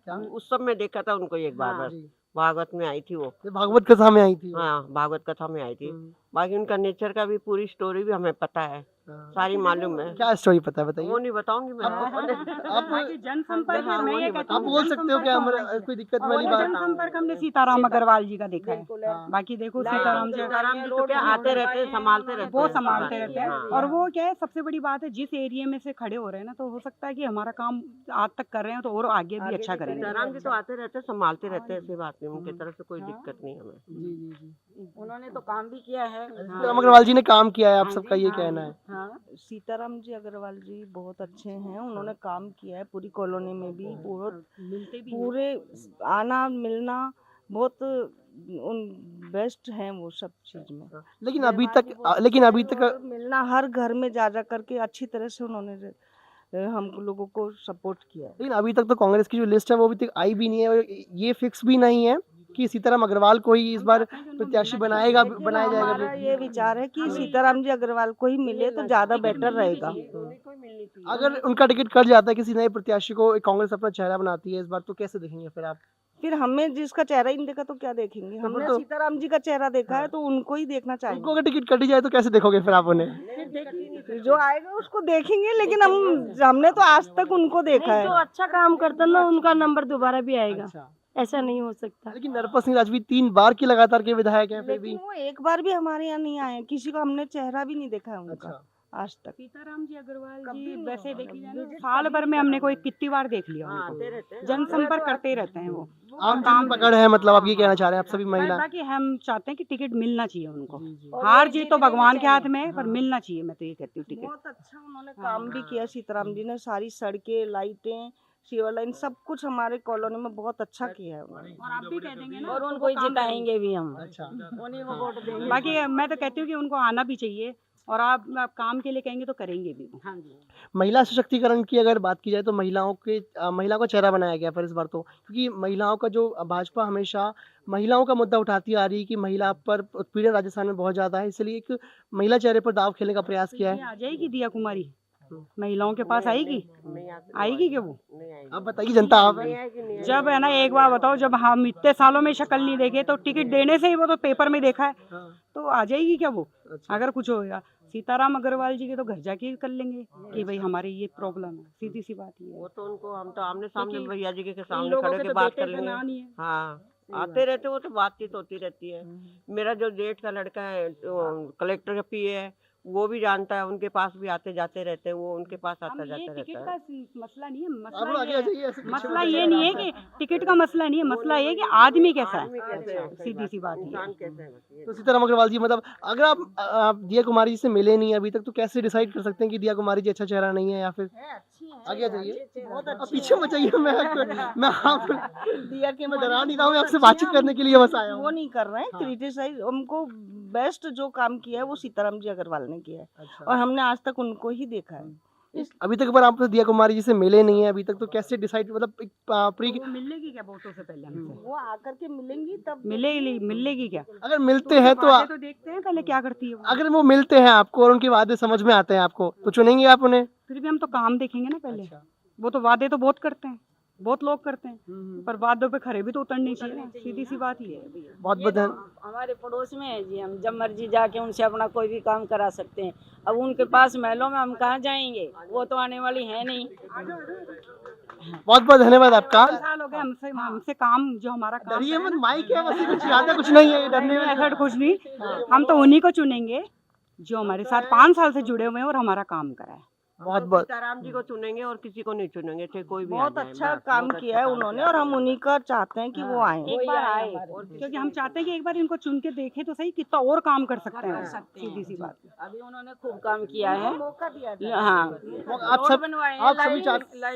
उत्सव में देखा था उनको एक बार बस, भागवत में आई थी वो। ये भागवत कथा में आई थी। हाँ, भागवत कथा में आई थी। बाकी उनका नेचर का भी पूरी स्टोरी भी हमें पता है। सारी मालूम है। क्या स्टोरी पता है बताइए। वो नहीं बताऊंगी मैं आप जनसंपर्क हाँ, मैं वो ये नहीं कहती आप हूँ, बोल सकते हो क्या, हमारे कोई दिक्कत वाली बात। जनसंपर्क हमने सीताराम अग्रवाल जी का देखा है। बाकी देखो सीताराम जी सीताराम जी तो क्या आते रहते हैं, संभालते रहते हैं, वो संभालते रहते हैं। हाँ। और वो क्या है, सबसे बड़ी बात है, जिस एरिया में से खड़े हो रहे हैं ना, तो हो सकता है कि हमारा काम आज तक कर रहे हैं तो और आगे भी अच्छा करेंगे। सीताराम जी तो आते रहते हैं, संभालते रहते हैं, ऐसी बात नहीं, उनकी तरफ से कोई दिक्कत नहीं हमें। जी जी जी। उन्होंने तो काम भी किया है। सीताराम अग्रवाल जी ने काम किया है, आप सबका ये कहना है। हाँ, सीताराम जी अग्रवाल जी बहुत अच्छे हैं, उन्होंने काम किया है पूरी कॉलोनी में भी, बहुत पूरे आना मिलना बहुत बेस्ट हैं वो सब चीज में। लेकिन अभी तक मिलना हर घर में जा जा करके अच्छी तरह से उन्होंने हम लोगों को सपोर्ट किया। लेकिन अभी तक तो कांग्रेस की जो लिस्ट है वो अभी तक आई भी नहीं है, और ये फिक्स भी नहीं है कि सीताराम अग्रवाल को ही इस बार प्रत्याशी बनाया हमारा जाएगा। ये विचार है कि सीताराम जी अग्रवाल को ही मिले तो ज्यादा बेटर रहेगा। अगर उनका टिकट कट जाता है किसी नए प्रत्याशी को, कांग्रेस अपना चेहरा बनाती है इस बार, तो कैसे देखेंगे फिर आप? फिर हमें जिसका चेहरा ही नहीं देखा तो क्या देखेंगे, हमने सीताराम जी का चेहरा देखा है तो उनको ही देखना चाहिए। उनको अगर टिकट कटी जाए तो कैसे देखोगे फिर आप उन्हें? जो आएगा उसको देखेंगे, लेकिन हमने तो आज तक उनको देखा है। जो अच्छा काम करता ना उनका नंबर दोबारा भी आएगा। ऐसा नहीं हो सकता। लेकिन नरपत सिंह राजवी 3 बार की लगातार के विधायक हैं, फिर भी वो एक बार भी हमारे यहाँ नहीं आए, किसी को हमने चेहरा भी नहीं देखा है उनका आज तक। सीताराम जी अग्रवाल जी वैसे देखी जाए ना, साल भर में हमने कोई कितनी बार देख लिया उनको, जनसंपर्क करते रहते हैं वो। आम काम पकड़ है, मतलब आप ये कहना चाह रहे हैं आप सभी महिला? कि हम चाहते हैं कि टिकट मिलना चाहिए उनको, हार जीत तो भगवान के हाथ में है, पर मिलना चाहिए, मैं तो ये कहती हूँ टिकट। बहुत अच्छा उन्होंने काम भी किया सीताराम जी ने, सारी सड़कें, लाइटें, सीवर लाइन सब कुछ हमारे कॉलोनी में बहुत अच्छा किया है उन्होंने। और आप भी कह देंगे ना, और उनको ही जिताएंगे भी हम। अच्छा, उन्हीं को वोट देंगे। बाकी मैं तो कहती हूँ कि उनको आना भी चाहिए, और आप काम के लिए कहेंगे तो करेंगे भी। हाँ जी। महिला सशक्तिकरण की अगर बात की जाए तो महिलाओं का चेहरा बनाया गया पर इस बार तो, क्योंकि महिलाओं का जो भाजपा हमेशा महिलाओं का मुद्दा उठाती आ रही है कि महिला पर उत्पीड़न राजस्थान में बहुत ज्यादा है, इसलिए एक महिला चेहरे पर दाव खेलने का प्रयास किया है। आ जाएगी दिया कुमारी महिलाओं के पास, आएगी क्या वो? आप बताइए जनता, आप जब है ना, एक बार बताओ, जब हम इतने सालों में शक्ल नहीं देखे तो टिकट देने से ही वो तो पेपर में देखा है, तो आ जाएगी क्या वो? अगर कुछ होगा सीताराम अग्रवाल जी के तो घर जाके कर लेंगे कि भाई हमारी ये प्रॉब्लम है, सीधी सी बात ये है। वो तो उनको हम तो आमने सामने भैया जी के सामने खड़े के बात कर लेंगे। हाँ, आते रहते, वो तो बातचीत होती रहती है। मेरा जो जेठ का लड़का है कलेक्टर का पीए है, वो भी जानता है, उनके पास भी आते जाते रहते हैं, वो उनके पास आता जाता रहता है। मसला नहीं है, मसला ये नहीं है कि टिकट का मसला नहीं है, मसला ये है कि आदमी कैसा है, सीधी सी बात है। तो सीताराम अग्रवाल जी, मतलब अगर आप दिया कुमारी जी से मिले नहीं अभी तक, तो कैसे डिसाइड कर सकते हैं कि दिया कुमारी जी अच्छा चेहरा नहीं है, या फिर आगे जाइए, पीछे मत जाइए। मैं आप दिया के मैं डरा नहीं रहा हूँ, आपसे बातचीत करने के लिए बस आया हूँ। वो नहीं कर रहे हैं क्रिटिसाइज, हमको बेस्ट जो काम किया है वो सीताराम जी अग्रवाल ने किया है। अच्छा। और हमने आज तक उनको ही देखा है। अभी तक पर आप दिया कुमारी जी से मिले नहीं है अभी तक, तो कैसे डिसाइड, मतलब मिलेगी क्या वोटों से पहले हमसे? वो आकर के मिलेंगी तब मिलेगी क्या? अगर मिलते हैं तो देखते हैं पहले क्या करती है वो। अगर वो मिलते हैं आपको और उनके वादे समझ में आते हैं आपको, तो चुनेंगे आप उन्हें? फिर भी हम तो काम देखेंगे ना पहले। वो तो वादे तो बहुत करते हैं, बहुत लोग करते हैं, पर वादों पे खरे भी तो उतरनी चाहिए ना, सीधी सी बात ही है। बहुत बहुत हमारे पड़ोस में है जी, हम जब मर्जी जाके उनसे अपना कोई भी काम करा सकते हैं। अब उनके पास महलों में हम कहाँ जाएंगे, वो तो आने वाली है नहीं। बहुत बहुत धन्यवाद आपका। साल हो गए हमसे काम, जो हमारा काम डरिए मत, माइक है बस, कुछ ज्यादा कुछ नहीं है डरने में, ऐसा कुछ नहीं। हम तो उन्हीं को चुनेंगे जो हमारे साथ 5 साल से जुड़े हुए हैं और हमारा काम कराए। बहुत बहुत सीताराम जी को चुनेंगे और किसी को नहीं चुनेंगे, चाहे कोई भी बहुत अच्छा काम किया है उन्होंने, और हम उन्हीं का चाहते हैं कि वो आए, एक बार आए, क्योंकि हम चाहते हैं कि एक बार इनको चुन के देखें तो सही कितना और काम कर सकते हैं, सीधी सी बात। अभी उन्होंने खूब काम किया है। मौका दिया। हाँ, आप सभी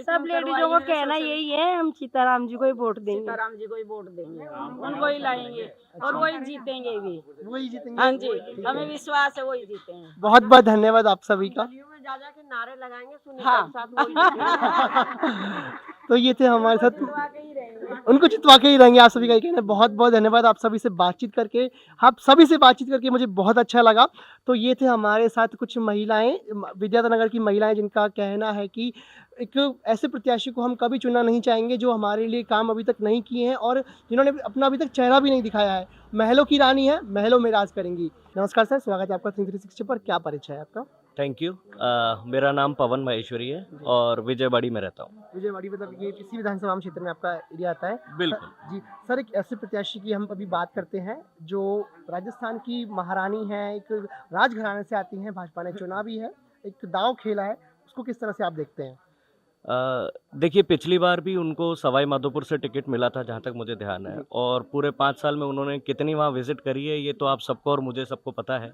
सब लेडीजों को कहना यही है, हम सीताराम जी को ही वोट देंगे। सीताराम जी को ही वोट देंगे, उनको ही लाएंगे और वही जीतेंगे भी। वही जीतेंगे। हाँ जी, हमें विश्वास है वही जीतेंगे। बहुत बहुत धन्यवाद आप सभी का। जा के नारे लगाएंगे, सुनीता हाँ। के साथ वही तो ये थे हमारे साथ, उनको जितवा के ही रहेंगे, आप सभी का ये कहना है। बहुत बहुत धन्यवाद आप सभी से बातचीत करके, मुझे बहुत अच्छा लगा। तो ये थे हमारे साथ कुछ महिलाएं, विद्याधर नगर की महिलाएं, जिनका कहना है कि एक ऐसे प्रत्याशी को हम कभी चुनना नहीं चाहेंगे जो हमारे लिए काम अभी तक नहीं किए हैं और जिन्होंने अपना अभी तक चेहरा भी नहीं दिखाया है। महलों की रानी है, महलों में राज करेंगी। नमस्कार सर, स्वागत है आपका 360 पर। क्या परिचय है आपका? Thank you. मेरा नाम पवन माहेश्वरी है और विजयवाड़ी में रहता हूँ। विजयवाड़ी मतलब ये इसी विधानसभा क्षेत्र में आपका एरिया आता है? बिल्कुल जी सर, एक ऐसे प्रत्याशी की हम अभी बात करते हैं जो राजस्थान की महारानी है, एक राजघराने से आती हैं, भाजपा ने चुना भी है, एक दांव खेला है, उसको किस तरह से आप देखते हैं? देखिए, पिछली बार भी उनको सवाई माधोपुर से टिकट मिला था जहाँ तक मुझे ध्यान है, और पूरे 5 साल में उन्होंने कितनी वहाँ विजिट करी है ये तो आप सबको और मुझे सबको पता है।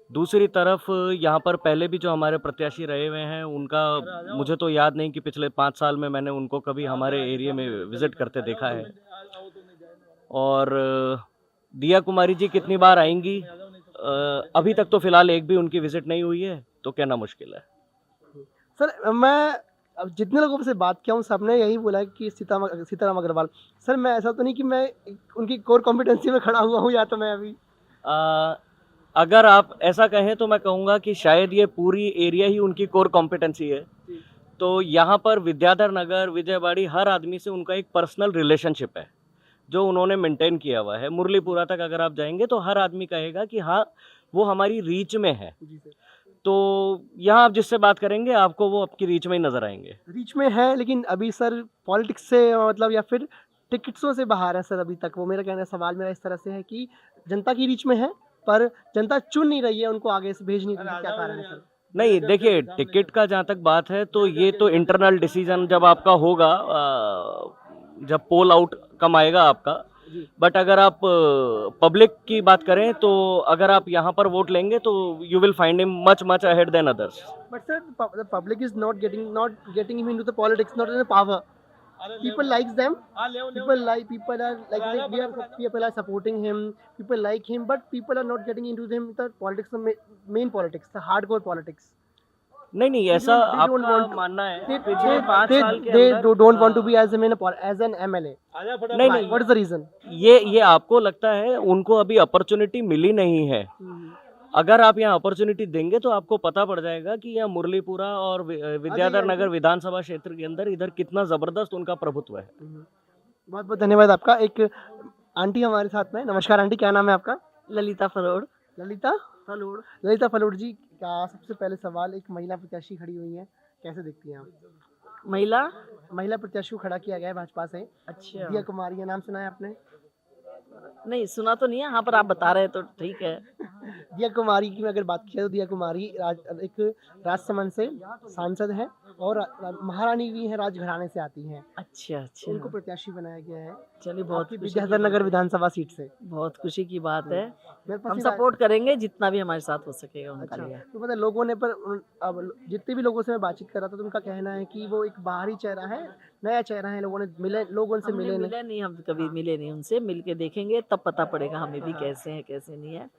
दूसरी तरफ यहाँ पर पहले भी जो हमारे प्रत्याशी रहे हुए हैं उनका मुझे तो याद नहीं कि पिछले 5 साल में मैंने उनको कभी हमारे एरिया में विजिट करते देखा है। और दिया कुमारी जी कितनी बार आएंगी, अभी तक तो फिलहाल एक भी उनकी विजिट नहीं हुई है, तो कहना मुश्किल है। सर मैं अब जितने लोगों से बात किया हूँ सबने यही बोला है कि सीताराम अग्रवाल। सर मैं ऐसा तो नहीं कि मैं उनकी कोर कॉम्पिटेंसी में खड़ा हुआ हूँ, या तो मैं अभी अगर आप ऐसा कहें तो मैं कहूँगा कि शायद ये पूरी एरिया ही उनकी कोर कॉम्पिटेंसी है। तो यहाँ पर विद्याधर नगर, विजयवाड़ी, हर आदमी से उनका एक पर्सनल रिलेशनशिप है जो उन्होंने मेंटेन किया हुआ है। मुरलीपुरा तक अगर आप जाएंगे तो हर आदमी कहेगा कि हाँ वो हमारी रीच में है। तो यहाँ आप जिससे बात करेंगे आपको वो आपकी रीच में ही नजर आएंगे। रीच में है, लेकिन अभी सर पॉलिटिक्स से मतलब या फिर टिकट्सों से बाहर है सर अभी तक। वो मेरा कहना, सवाल मेरा इस तरह से है कि जनता की रीच में है पर जनता चुन नहीं रही है, उनको आगे से भेज नहीं रही है, क्या कारण है सर? नहीं, देखिए, टिकट का जहाँ तक बात है तो ये तो इंटरनल डिसीजन जब आपका होगा, जब पोल आउट कम आएगा आपका। बट अगर आप पब्लिक की बात करें तो अगर आप यहाँ पर वोट लेंगे तो you will find him much much ahead than others. But sir the public is not getting him into the politics, not in the power. People likes them. People are supporting him. People like him, but people are not getting into him the politics, the main politics, the hardcore politics. नहीं, ऐसा आपका मानना है? पिछले 5 साल के they अंदर don't want to be as an MLA. नहीं, what is the reason? ये आपको लगता है उनको अभी अपॉर्चुनिटी मिली नहीं है। अगर आप यहाँ अपॉर्चुनिटी देंगे तो आपको पता पड़ जाएगा कि यहाँ मुरलीपुरा और विद्याधर नगर विधानसभा क्षेत्र के अंदर इधर कितना जबरदस्त उनका प्रभुत्व है। बहुत बहुत धन्यवाद आपका। एक आंटी हमारे साथ में। नमस्कार आंटी, क्या नाम है आपका? ललिता फलोड़। ललिता फलोड़ जी का सबसे पहले सवाल, एक महिला प्रत्याशी खड़ी हुई है, कैसे देखती हैं आप? महिला प्रत्याशी को खड़ा किया गया है भाजपा से। अच्छा, दिया कुमारी का नाम सुना है आपने? नहीं सुना तो नहीं है, यहाँ पर आप बता रहे तो ठीक है। दिया कुमारी की मैं अगर बात किया तो दिया कुमारी एक राजसमंद से सांसद है और महारानी भी है, राजघराने से आती हैं। अच्छा, उनको प्रत्याशी बनाया गया है। चलिए, बहुत विद्याधर नगर विधानसभा सीट से। बहुत खुशी की बात है। हम सपोर्ट करेंगे जितना भी हमारे साथ हो सकेगा उनका लिए। तो मतलब लोगों ने, पर अब जितने भी लोगों से मैं बातचीत कर रहा था तो उनका कहना है कि वो एक बाहरी चेहरा है, नया चेहरा है, लोग उनसे मिले नहीं। हम कभी मिले नहीं उनसे, मिल के देखेंगे तब पता पड़ेगा हमें भी कैसे है कैसे नहीं है।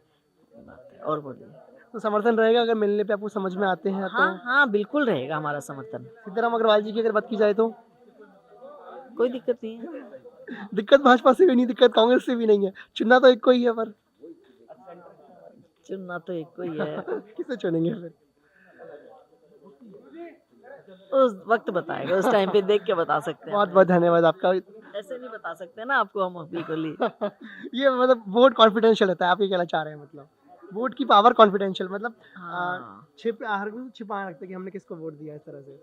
और बोलिए, तो समर्थन रहेगा अगर मिलने पे आपको समझ में आते हैं? हाँ, बिल्कुल रहेगा हमारा समर्थन। सीताराम अग्रवाल जी की अगर बात की जाए तो कोई दिक्कत नहीं है। दिक्कत भाजपा से भी नहीं, दिक्कत कांग्रेस से भी नहीं है। चुनना तो एक को ही है, पर चुनना तो एक को ही है। किसे चुनेंगे फिर? उस वक्त बताएगा, उस टाइम पे देख के बता सकते हैं। बहुत बहुत धन्यवाद आपका। ऐसे नहीं बता सकते ना आपको हम बिल्कुल ही। ये मतलब वोट कॉन्फिडेंशियल होता है, आप ये कहना चाह रहे हैं? मतलब वोट की पावर कॉन्फिडेंशियल, मतलब छिपा रखते कि हमने किसको वोट दिया, इस तरह से।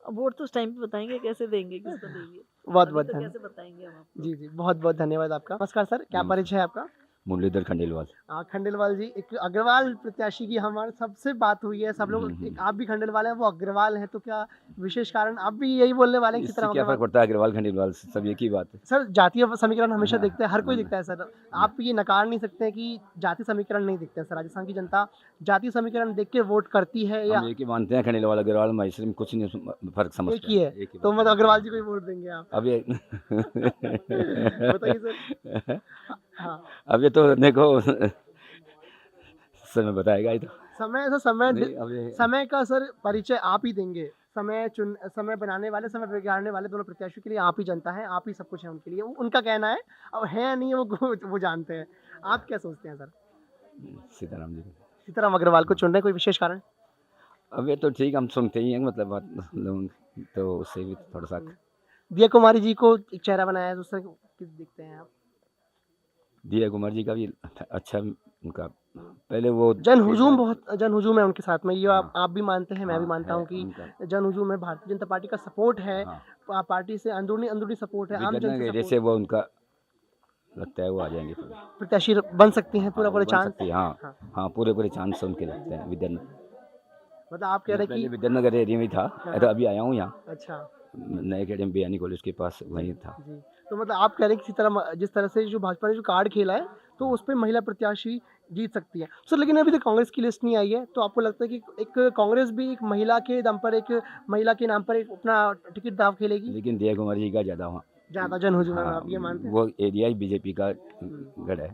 वोट तो उस टाइम पे बताएंगे, कैसे देंगे, किसको देंगे। बहुत बहुत धन्यवाद। कैसे बताएंगे हम आपको? जी, बहुत बहुत धन्यवाद आपका। नमस्कार सर, क्या परिचय है आपका? मुरलीधर खंडेलवाल। खंडेलवाल जी, एक अग्रवाल प्रत्याशी की हमारे सबसे बात हुई है, सब लोग आप भी खंडेलवाल हैं, वो अग्रवाल हैं, तो क्या विशेष कारण? आप भी यही बोलने वाले हैं? इससे क्या फर्क पड़ता है अग्रवाल खंडेलवाल, सब एक ही बात है सर। जातीय समीकरण हमेशा देखते हैं, हर कोई दिखता है सर। आप ये नकार नहीं सकते कि जातीय समीकरण नहीं दिखते हैं सर। राजस्थान की जनता जातीय समीकरण देख के वोट करती है, या एक ही मानते हैं? खंडेलवाल अग्रवाल महेश्वरी में कुछ नहीं फर्क समझते, एक ही है। तो मतलब अग्रवाल जी को ही वोट देंगे आप? अब ये बताइए सर। हाँ, अब ये तो देखो समय बताएगा ही। तो समय का सर परिचय आप ही देंगे। समय बनाने वाले, समय बिगाड़ने वाले दोनों प्रत्याशियों के लिए आप ही जनता है, आप ही सब कुछ है उनके लिए। उनका कहना है, अब है नहीं है वो जानते हैं। आप क्या सोचते हैं सर? सीताराम अग्रवाल को चुन रहे, कोई विशेष कारण? अब ये तो ठीक, हम सुनते ही हैं, मतलब तो उससे भी थोड़ा सा। दिया कुमारी जी को एक चेहरा बनाया है, दूसरे किस दिखते हैं आप? दिया कुमार जी का भी अच्छा उनका पहले वो जन हुजूम है उनके साथ में, ये आप भी मानते हैं, मैं भी मानता हूँ कि जन हुजूम है, भारतीय जनता पार्टी का सपोर्ट है, पार्टी से अंदरूनी सपोर्ट है, आम जन एरिया से वो उनका लगता है वो आ जाएंगे प्रत्याशी बन सकती हैं, पूरा चांस। हाँ पूरे चांस उनके लगते हैं विद्यानगर। मतलब आप कह रहे हैं कि विद्यानगर एरिया में था, तो अभी आया हूँ यहाँ। अच्छा, नए अकेडमी बियानी कॉलेज के पास वहीं था। तो मतलब आप कह रहे हैं कि जिस तरह से जो भाजपा ने जो कार्ड खेला है, तो उस पर महिला प्रत्याशी जीत सकती है सर। लेकिन अभी तक कांग्रेस की लिस्ट नहीं आई है, तो आपको लगता है कि एक कांग्रेस भी एक महिला के दम पर, एक महिला के नाम पर एक अपना टिकट दाव खेलेगी? लेकिन दिया कुमार जी का ज़्यादा जन हुजूम है, आप ये मानते हैं? वो एरिया ही बीजेपी का गढ़ है।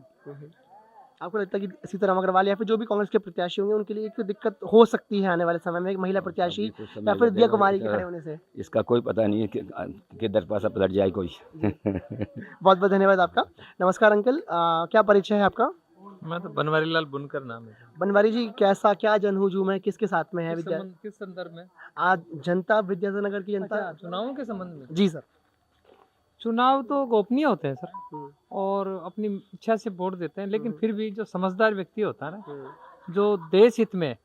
आपको लगता है कि सीताराम अग्रवाल या फिर जो भी कांग्रेस के प्रत्याशी होंगे उनके लिए एक दिक्कत हो सकती है आने वाले समय में, एक महिला प्रत्याशी या फिर दिया कुमारी के खड़े होने से? इसका कोई पता नहीं है कि दर पासा पलट जाए कोई। बहुत बहुत धन्यवाद आपका। नमस्कार अंकल, क्या परिचय है आपका? मैं तो बनवारी लाल बुनकर नाम है। बनवारी जी, क्या जन हुजूम है, किसके साथ में है? किस संदर्भ में? आज जनता, विद्याधर नगर की जनता। अच्छा, चुनावों के संबंध में? जी सर। चुनाव तो गोपनीय होते हैं सर, और अपनी इच्छा से वोट देते हैं, लेकिन फिर भी जो समझदार व्यक्ति होता है ना, जो देश हित में,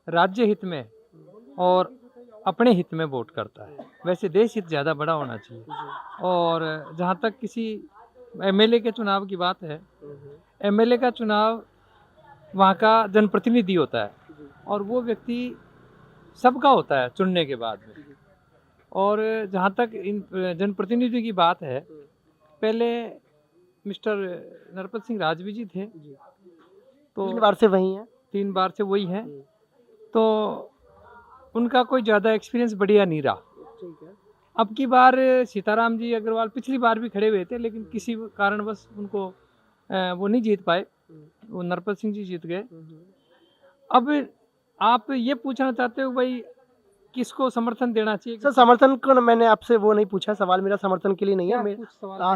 राज्य हित में और अपने हित में वोट करता है, वैसे देश हित ज़्यादा बड़ा होना चाहिए। और जहाँ तक किसी एमएलए के चुनाव की बात है, एमएलए का चुनाव वहाँ का जनप्रतिनिधि होता है, और वो व्यक्ति सबका होता है चुनने के बाद में। और जहाँ तक इन जनप्रतिनिधि की बात है, पहले मिस्टर नरपत सिंह राजवी जी थे, तो 3 बार से वही हैं। 3 बार से वही हैं, तो उनका कोई ज़्यादा एक्सपीरियंस बढ़िया नहीं रहा। अब की बार सीताराम जी अग्रवाल पिछली बार भी खड़े हुए थे, लेकिन किसी कारणवश उनको वो नहीं जीत पाए, वो नरपत सिंह जी जीत गए। अब आप ये पूछना चाहते हो भाई किसको समर्थन देना चाहिए? सर समर्थन को मैंने आपसे वो नहीं पूछा, सवाल मेरा समर्थन के लिए नहीं है।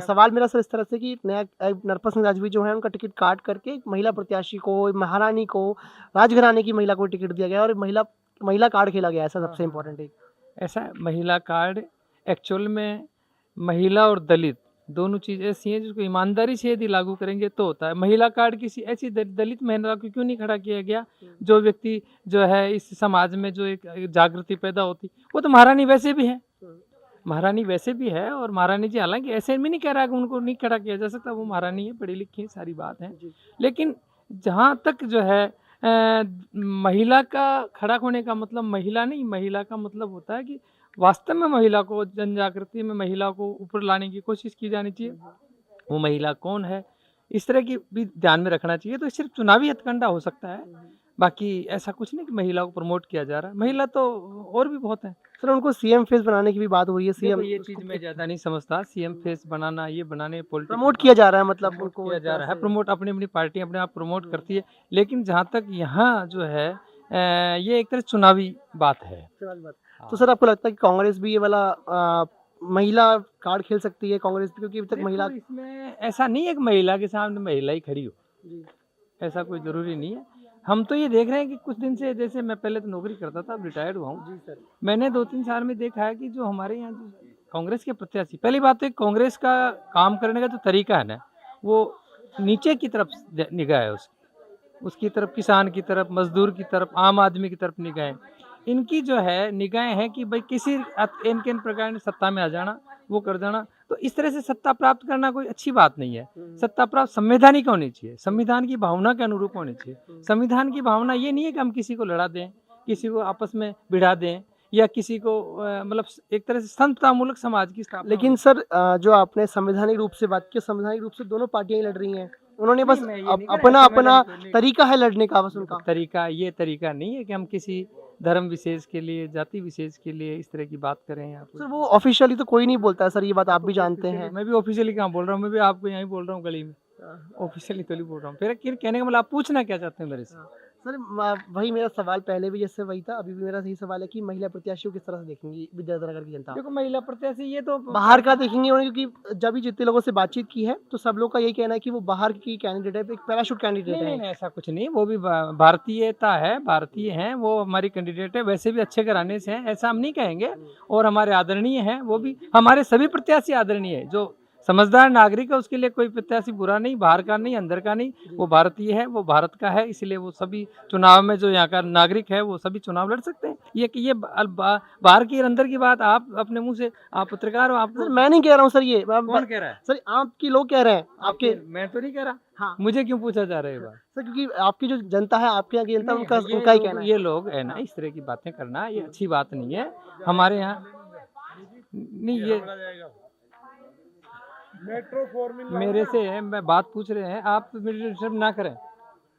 सवाल मेरा सर इस तरह से कि नया नरपत सिंह राजवी जो है उनका टिकट काट करके महिला प्रत्याशी को, महारानी को, राजघराने की महिला को टिकट दिया गया और महिला कार्ड खेला गया। ऐसा सबसे इम्पोर्टेंट है। ऐसा महिला कार्ड एक्चुअल में महिला और दलित दोनों चीज़ ऐसी हैं जिसको ईमानदारी से यदि लागू करेंगे तो होता है। महिला कार्ड किसी ऐसी दलित महिला को क्यों नहीं खड़ा किया गया जो व्यक्ति जो है इस समाज में जो एक जागृति पैदा होती, वो तो महारानी वैसे भी है, महारानी वैसे भी है। और महारानी जी हालांकि ऐसे भी नहीं कह रहा कि उनको नहीं खड़ा किया जा सकता, वो महारानी है, पढ़ी लिखी है, सारी बात है। लेकिन जहाँ तक जो है महिला का खड़ा होने का मतलब महिला नहीं, महिला का मतलब होता है कि वास्तव में महिला को, जन जागृति में महिला को ऊपर लाने की कोशिश की जानी चाहिए। वो महिला कौन है, इस तरह की भी ध्यान में रखना चाहिए। तो सिर्फ चुनावी हथकंडा हो सकता है, बाकी ऐसा कुछ नहीं कि महिला को प्रमोट किया जा रहा है। महिला तो और भी बहुत है। सर उनको सीएम फेस बनाने की भी बात हुई है। सीएम ये चीज़ मैं ज़्यादा नहीं समझता। सीएम फेस बनाना, ये बनाने प्रमोट किया जा रहा है, मतलब उनको किया जा रहा है प्रमोट, अपनी अपनी पार्टी अपने आप प्रमोट करती है। लेकिन जहाँ तक यहाँ जो है ये एक तरह चुनावी बात है। तो सर आपको लगता है कि कांग्रेस भी ये वाला महिला कार्ड खेल सकती है कांग्रेस भी, क्योंकि अभी तक महिला इसमें ऐसा नहीं है कि महिला के सामने महिला ही खड़ी हो, ऐसा कोई जरूरी नहीं है। हम तो ये देख रहे हैं कि कुछ दिन से, जैसे मैं पहले तो नौकरी करता था, अब रिटायर्ड हुआ हूँ, मैंने 2-3 साल में देखा है कि जो हमारे यहाँ जो कांग्रेस के प्रत्याशी, पहली बात तो कांग्रेस का काम करने का जो तरीका है ना, वो नीचे की तरफ निगाह है, उसकी तरफ, किसान की तरफ, मजदूर की तरफ, आम आदमी की तरफ निगाहें। इनकी जो है निगाहें हैं कि भाई किसी इन प्रकार की सत्ता में आ जाना, वो कर जाना। तो इस तरह से सत्ता प्राप्त करना कोई अच्छी बात नहीं है। सत्ता प्राप्त संवैधानिक होनी चाहिए, संविधान की भावना के अनुरूप होनी चाहिए। संविधान की भावना ये नहीं है कि हम किसी को लड़ा दें, किसी को आपस में भिड़ा दें, या किसी को मतलब एक तरह से संततामूलक समाज की स्थापना। लेकिन सर जो आपने संवैधानिक रूप से बात की, संवैधानिक रूप से दोनों पार्टियां ही लड़ रही हैं, उन्होंने बस अपना तरीका है लड़ने का, बस उनका तरीका, ये तरीका नहीं है कि हम किसी धर्म विशेष के लिए, जाति विशेष के लिए इस तरह की बात करें यहाँ पर। सर वो ऑफिशियली तो कोई नहीं बोलता है सर, ये बात आप भी जानते हैं। मैं भी ऑफिशियली कहाँ बोल रहा हूँ, मैं भी आपको यहीं बोल रहा हूँ गली में, ऑफिशियली तो नहीं बोल रहा हूँ। फिर कहने का मतलब आप पूछना क्या चाहते हैं मेरे से? सर वही मेरा सवाल पहले भी जैसे वही था, अभी भी मेरा सही सवाल है कि महिला प्रत्याशी को किस तरह से देखेंगी विद्याधर नगर की जनता? देखो महिला प्रत्याशी ये तो बाहर का देखेंगे उन्हें, क्योंकि जब भी जितने लोगों से बातचीत की है तो सब लोग का यही कहना है कि वो बाहर की कैंडिडेट है, एक पैराशूट कैंडिडेट है। नहीं, ऐसा कुछ नहीं, वो भी भारतीयता है, भारतीय हैं, वो हमारी कैंडिडेट है, वैसे भी अच्छे घराने से हैं, ऐसा हम नहीं कहेंगे। और हमारे आदरणीय हैं, वो भी हमारे सभी प्रत्याशी आदरणीय है, जो समझदार नागरिक है, उसके लिए कोई प्रत्याशी बुरा नहीं, बाहर का नहीं, अंदर का नहीं, वो भारतीय है, वो भारत का है, इसलिए वो सभी चुनाव में जो यहाँ का नागरिक है वो सभी चुनाव लड़ सकते हैं। ये बाहर की और अंदर की बात आप अपने मुंह से, आप पत्रकार हो, आप सर मैं नहीं कह रहा हूँ सर, ये कौन कह रहा है? सर आपके लोग कह रहे हैं, आपके मैं तो नहीं कह रहा। हाँ मुझे क्यों पूछा जा रहा है ये बात? सर क्योंकि आपकी जो जनता है, आपके यहाँ की जनता, नहीं, उनका ही कहना है। ये लोग है ना, इस तरह की बातें करना ये अच्छी बात नहीं है हमारे यहाँ। नहीं, ये मेट्रो फॉर्मूला मेरे से है, मैं बात पूछ रहे हैं, आप मुझे डिस्टर्ब ना करें।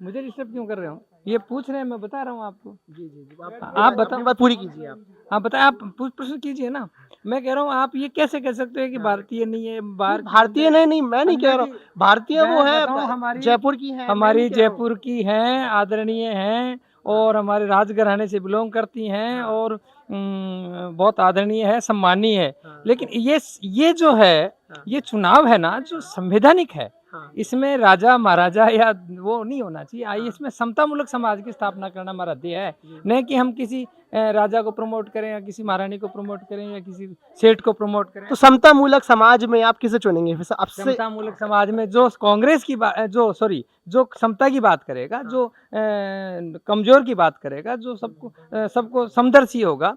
मुझे डिस्टर्ब क्यों कर रहे हो? ये पूछ रहे हैं, मैं बता रहा हूँ आपको। जी आप बताओ, बात पूरी कीजिए आप बताएं, आप प्रश्न कीजिए ना। मैं कह रहा हूँ आप ये कैसे कह सकते हैं कि भारतीय नहीं है? भारतीय नहीं, मैं नहीं कह रहा हूँ, भारतीय वो है, हमारी जयपुर की है, हमारी जयपुर की हैं, आदरणीय हैं और हमारे राजघराने से बिलोंग करती हैं और बहुत आदरणीय है, सम्मानीय है। लेकिन ये जो है, ये चुनाव है ना, जो संवैधानिक है, इसमें राजा महाराजा या वो नहीं होना चाहिए। आइए, इसमें समतामूलक समाज की स्थापना करना हमारा ध्येय है, नहीं कि हम किसी राजा को प्रमोट करें या किसी महारानी को प्रमोट करें या किसी सेठ को प्रमोट करें। तो समतामूलक समाज में आप किसे चुनेंगे? समतामूलक समाज में जो कांग्रेस की बात, जो समता की बात करेगा, जो कमजोर की बात करेगा, जो सबको समदर्शी होगा,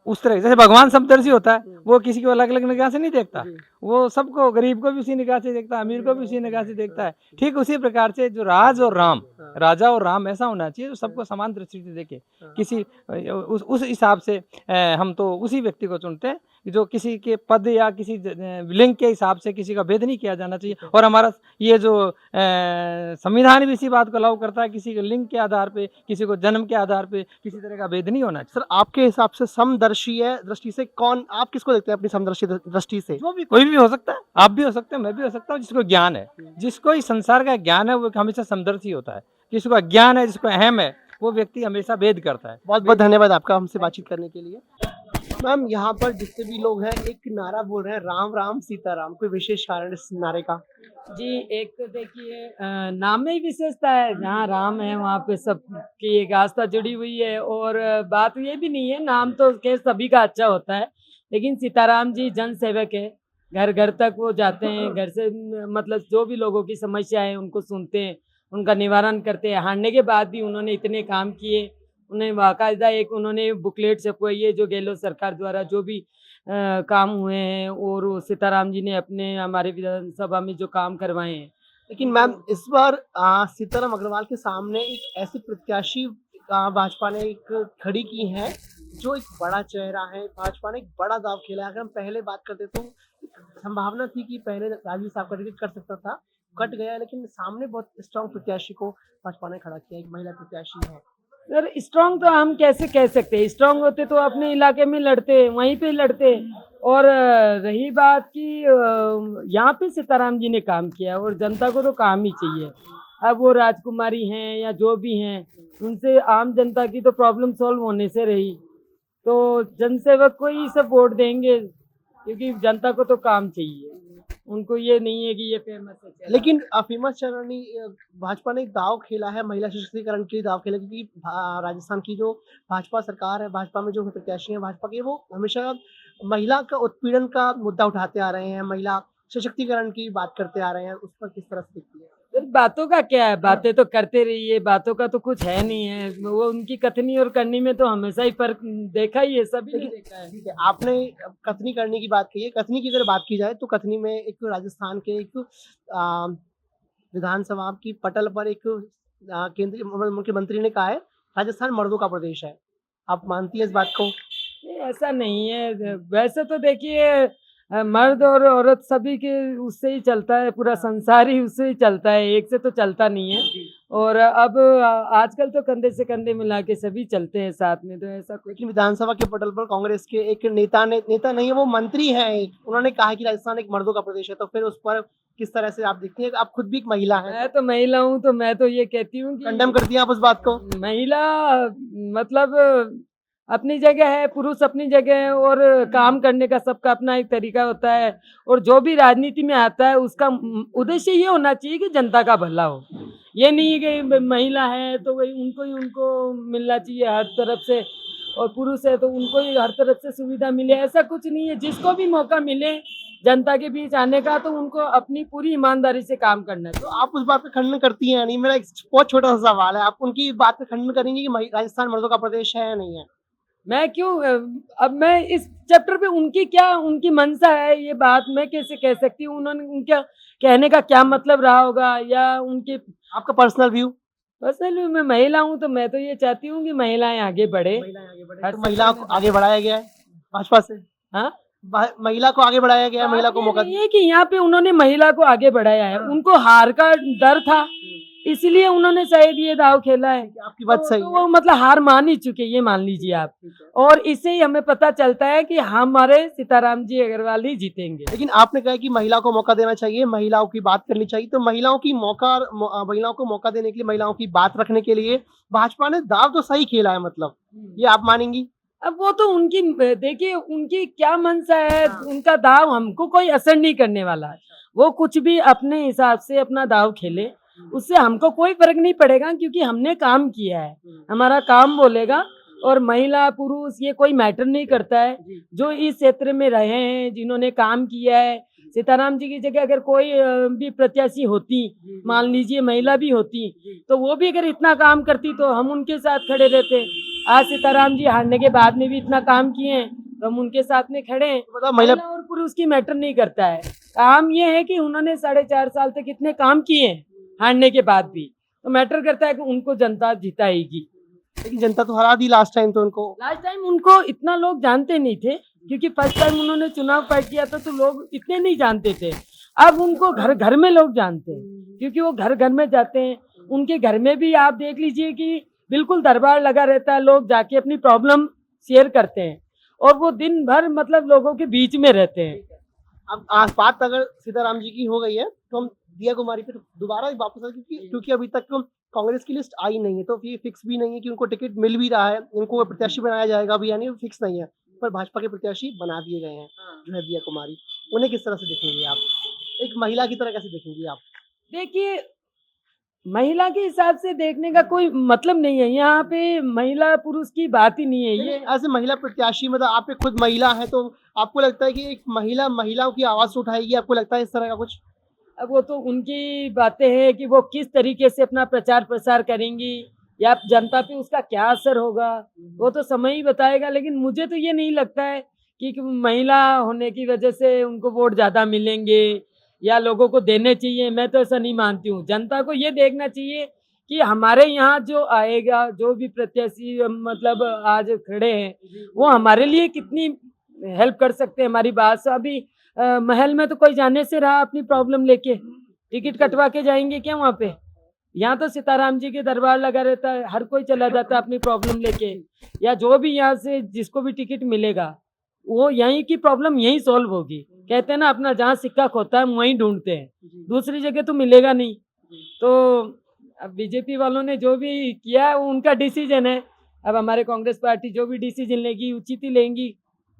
उस तरह जैसे भगवान समदर्शी होता है, वो किसी को अलग अलग निगाह से नहीं देखता, वो सबको, गरीब को भी उसी निगाह से देखता है, अमीर को भी उसी निगाह से देखता है। ठीक उसी प्रकार से जो राजा और राम ऐसा होना चाहिए जो सबको समान दृष्टि से देखे। किसी उस हिसाब से हम तो उसी व्यक्ति को चुनते हैं जो किसी के पद या किसी लिंग के हिसाब से किसी का भेद नहीं किया जाना चाहिए। और हमारा ये जो संविधान भी इसी बात को लागू करता है, किसी के लिंग के आधार पे, किसी को जन्म के आधार पे किसी तरह का भेद नहीं होना चाहिए। सर आपके हिसाब से समदर्शी है दृष्टि से कौन, आप किसको देखते हैं अपनी समदर्शी दृष्टि से? जो भी, कोई भी हो सकता है, आप भी हो सकते हैं, मैं भी हो सकता हूँ। जिसको ज्ञान है, जिसको इस संसार का ज्ञान है, वो हमेशा समदर्शी होता है। किसी को ज्ञान है, जिसको अहम है, वो व्यक्ति हमेशा भेद करता है। बहुत बहुत धन्यवाद आपका हमसे बातचीत करने के लिए। मैम यहाँ पर जितने भी लोग हैं एक नारा बोल रहे हैं, राम राम सीताराम, कोई विशेष कारण इस नारे का? जी, एक तो देखिए नाम में ही विशेषता है, जहाँ राम है वहाँ पे सब की एक आस्था जुड़ी हुई है। और बात ये भी नहीं है, नाम तो के सभी का अच्छा होता है, लेकिन सीताराम जी जन सेवक है, घर घर तक वो जाते हैं, घर से मतलब जो भी लोगों की समस्या है उनको सुनते हैं, उनका निवारण करते हैं। हारने के बाद भी उन्होंने इतने काम किए, उन्हें बाकायदा एक उन्होंने बुकलेट छपवाई है जो गहलोत सरकार द्वारा जो भी काम हुए हैं, और सीताराम जी ने अपने हमारे विधानसभा में जो काम करवाए हैं। लेकिन मैम इस बार सीताराम अग्रवाल के सामने एक ऐसी प्रत्याशी भाजपा ने एक खड़ी की है जो एक बड़ा चेहरा है। भाजपा ने एक बड़ा दाव खेला है। अगर हम पहले बात करते तो संभावना थी कि पहले राजीव साहब का टिकट कर सकता था, कट गया, लेकिन सामने बहुत स्ट्रॉन्ग प्रत्याशी को भाजपा ने खड़ा किया, एक महिला प्रत्याशी है। सर स्ट्रांग तो हम कैसे कह सकते हैं, स्ट्रांग होते तो अपने इलाके में लड़ते, वहीं पे लड़ते। और रही बात कि यहाँ पे सीताराम जी ने काम किया और जनता को तो काम ही चाहिए। अब वो राजकुमारी हैं या जो भी हैं, उनसे आम जनता की तो प्रॉब्लम सॉल्व होने से रही, तो जनसेवक को ही सब वोट देंगे, क्योंकि जनता को तो काम चाहिए, उनको ये नहीं है कि ये फेमस है। लेकिन फेमस चरणी भाजपा ने एक दाव खेला है, महिला सशक्तिकरण के लिए दाव खेला, क्योंकि राजस्थान की जो भाजपा सरकार है, भाजपा में जो प्रत्याशी हैं भाजपा के, वो हमेशा महिला का उत्पीड़न का मुद्दा उठाते आ रहे हैं, महिला सशक्तिकरण की बात करते आ रहे हैं। उस पर किस तरह से देखती है? बातों का क्या है, बातें तो करते रहिए, बातों का तो कुछ है नहीं है। वो उनकी कथनी और करनी में तो हमेशा ही फर्क देखा ही है, सभी ने देखा है। ठीक है, आपने कथनी करने की बात की है। कथनी की अगर बात की जाए तो कथनी में एक राजस्थान के एक विधानसभा की पटल पर एक केंद्रीय मुख्यमंत्री ने कहा है राजस्थान मर्दों का प्रदेश है। आप मानती है इस बात को? ऐसा नहीं है, वैसे तो देखिए मर्द और औरत सभी के उससे ही चलता है, पूरा संसार ही उससे ही चलता है, एक से तो चलता नहीं है। और अब आजकल तो कंधे से कंधे मिला के सभी चलते हैं साथ में, तो ऐसा कुछ। लेकिन विधानसभा के पटल पर कांग्रेस के एक नेता नहीं है, वो मंत्री हैं, उन्होंने कहा कि राजस्थान एक मर्दों का प्रदेश है, तो फिर उस पर किस तरह से आप देखती हैं? आप खुद भी एक महिला हैं। मैं तो महिला हूँ, तो मैं तो ये कहती हूँ कि कंडेम करती हैं आप उस बात को? महिला मतलब अपनी जगह है, पुरुष अपनी जगह है, और काम करने का सबका अपना एक तरीका होता है। और जो भी राजनीति में आता है उसका उद्देश्य ये होना चाहिए कि जनता का भला हो। ये नहीं है कि महिला है तो वही उनको मिलना चाहिए हर तरफ से, और पुरुष है तो उनको ही हर तरफ से सुविधा मिले, ऐसा कुछ नहीं है। जिसको भी मौका मिले जनता के बीच आने का, तो उनको अपनी पूरी ईमानदारी से काम करना चाहिए। तो आप उस बात का खंडन करती हैं? नहीं, मेरा एक बहुत छोटा सा सवाल है, आप उनकी बात का खंडन करेंगे कि राजस्थान मर्दों का प्रदेश है या नहीं है? मैं क्यों, अब मैं इस चैप्टर पे उनकी मंशा है, ये बात मैं कैसे कह सकती हूँ? उन्होंने उनका कहने का क्या मतलब रहा होगा, या उनके आपका पर्सनल व्यू? पर्सनल व्यू, मैं महिला हूँ तो मैं तो ये चाहती हूँ कि महिलाएं आगे बढ़े। तो महिला को आगे बढ़ाया गया है भाजपा से? हाँ, महिला को आगे बढ़ाया गया है, महिला को मौका ये कि यहाँ पे उन्होंने महिला को आगे बढ़ाया है। उनको हार का डर था, इसलिए उन्होंने शायद ये दाव खेला है। आपकी बात सही तो वो मतलब हार मान ही चुके, ये मान लीजिए आप। और इससे ही हमें पता चलता है कि हमारे सीताराम जी अग्रवाल ही जीतेंगे। लेकिन आपने कहा कि महिला को मौका देना चाहिए, महिलाओं की बात करनी चाहिए, तो महिलाओं को मौका देने के लिए, महिलाओं की बात रखने के लिए भाजपा ने दाव तो सही खेला है, मतलब ये आप मानेंगी? अब वो तो उनकी, देखिए उनकी क्या मंशा है, उनका दाव हमको कोई असर नहीं करने वाला है। वो कुछ भी अपने हिसाब से अपना दाव खेले, उससे हमको कोई फर्क नहीं पड़ेगा, क्योंकि हमने काम किया है, हमारा काम बोलेगा। और महिला पुरुष ये कोई मैटर नहीं करता है। जो इस क्षेत्र में रहे हैं, जिन्होंने काम किया है, सीताराम जी की जगह अगर कोई भी प्रत्याशी होती, मान लीजिए महिला भी होती, तो वो भी अगर इतना काम करती तो हम उनके साथ खड़े रहते। आज सीताराम जी हारने के बाद में भी इतना काम किए हैं, तो हम उनके साथ में खड़े हैं। मतलब महिला और पुरुष की मैटर नहीं करता है, काम ये है कि उन्होंने 4.5 साल तक इतने काम किए हैं हारने के बाद भी, तो मैटर करता है कि उनको जनता जिताएगी। लेकिन जनता तो हरा दी लास्ट टाइम, तो लास्ट टाइम उनको इतना लोग जानते नहीं थे, क्योंकि फर्स्ट टाइम उन्होंने चुनाव फाइट किया था तो लोग इतने नहीं जानते थे। अब उनको घर घर में लोग जानते हैं, क्योंकि वो घर घर में जाते हैं। उनके घर में भी आप देख लीजिए कि बिल्कुल दरबार लगा रहता है, लोग जाके अपनी प्रॉब्लम शेयर करते हैं, और वो दिन भर मतलब लोगों के बीच में रहते हैं। अब आज बात अगर सीताराम जी की हो गई है, तो हम दिया कुमारी पे दोबारा वापस आए, क्योंकि अभी तक कांग्रेस की लिस्ट आई नहीं है, तो ये फिक्स भी नहीं है कि उनको टिकट मिल भी रहा है, इनको प्रत्याशी बनाया जाएगा भी, यानी फिक्स नहीं है, पर भाजपा के प्रत्याशी बना दिए गए हैं जो है दिया कुमारी। उन्हें किस तरह से देखेंगे आप, एक महिला की तरह कैसे देखेंगे आप? देखिए, महिला के हिसाब से देखने का कोई मतलब नहीं है, यहाँ पे महिला पुरुष की बात ही नहीं है। ये ऐसे महिला प्रत्याशी, मतलब आप खुद महिला है, तो आपको लगता है कि एक महिलाओं की आवाज उठाएगी? आपको लगता है इस तरह का कुछ? अब वो तो उनकी बातें हैं कि वो किस तरीके से अपना प्रचार प्रसार करेंगी, या जनता पे उसका क्या असर होगा, वो तो समय ही बताएगा। लेकिन मुझे तो ये नहीं लगता है कि महिला होने की वजह से उनको वोट ज़्यादा मिलेंगे या लोगों को देने चाहिए। मैं तो ऐसा नहीं मानती हूँ। जनता को ये देखना चाहिए कि हमारे यहाँ जो आएगा, जो भी प्रत्याशी मतलब आज खड़े हैं, वो हमारे लिए कितनी हेल्प कर सकते हैं। हमारी बात से अभी महल में तो कोई जाने से रहा अपनी प्रॉब्लम लेके, टिकट कटवा के जाएंगे क्या वहाँ पे? यहाँ तो सीताराम जी के दरबार लगा रहता है, हर कोई चला जाता है अपनी प्रॉब्लम लेके, या जो भी यहाँ से जिसको भी टिकट मिलेगा वो यहीं की प्रॉब्लम यहीं सॉल्व होगी। कहते हैं ना, अपना जहाँ सिक्का खोता है हम वहीं ढूंढते हैं, दूसरी जगह तो मिलेगा नहीं। तो अब बीजेपी वालों ने जो भी किया है वो उनका डिसीजन है। अब हमारे कांग्रेस पार्टी जो भी डिसीजन लेगी उचित ही लेंगी।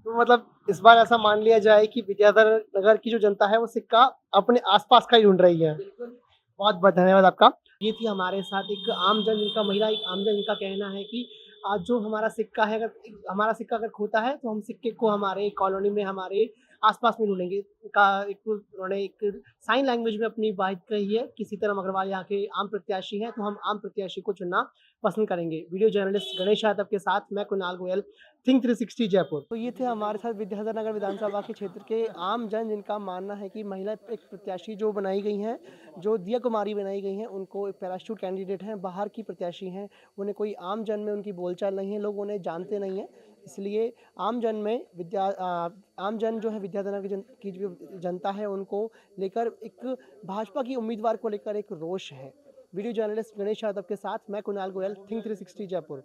तो मतलब इस बार ऐसा मान लिया जाए कि विद्याधर नगर की जो जनता है वो सिक्का अपने आसपास का ही ढूंढ रही है। बहुत बहुत धन्यवाद आपका। ये थी हमारे साथ एक आमजन, जिनका महिला एक आमजन, जिनका कहना है कि आज जो हमारा सिक्का है, अगर हमारा सिक्का अगर खोता है तो हम सिक्के को हमारे कॉलोनी में, हमारे आसपास में ढूंढेंगे। उन्होंने एक साइन लैंग्वेज में अपनी बात कही है कि सीताराम अग्रवाल यहाँ के आम प्रत्याशी हैं, तो हम आम प्रत्याशी को चुनना पसंद करेंगे। वीडियो जर्नलिस्ट गणेश यादव के साथ मैं कुणाल गोयल, थिंक 360 जयपुर। तो ये थे हमारे साथ विद्याधर नगर विधानसभा के क्षेत्र के आम जन, जिनका मानना है कि महिला एक प्रत्याशी जो बनाई गई हैं, जो दिया कुमारी बनाई गई हैं, उनको एक पैराशूट कैंडिडेट हैं, बाहर की प्रत्याशी हैं, उन्हें कोई आम जन में उनकी बोलचाल नहीं है, लोग उन्हें जानते नहीं हैं। इसलिए आम जन में आम जन जो है विद्याधर नगर की जो जनता है, उनको लेकर एक भाजपा की उम्मीदवार को लेकर एक रोष है। वीडियो जर्नलिस्ट गणेश यादव के साथ मैं कुणाल गोयल, थिंक 360 जयपुर।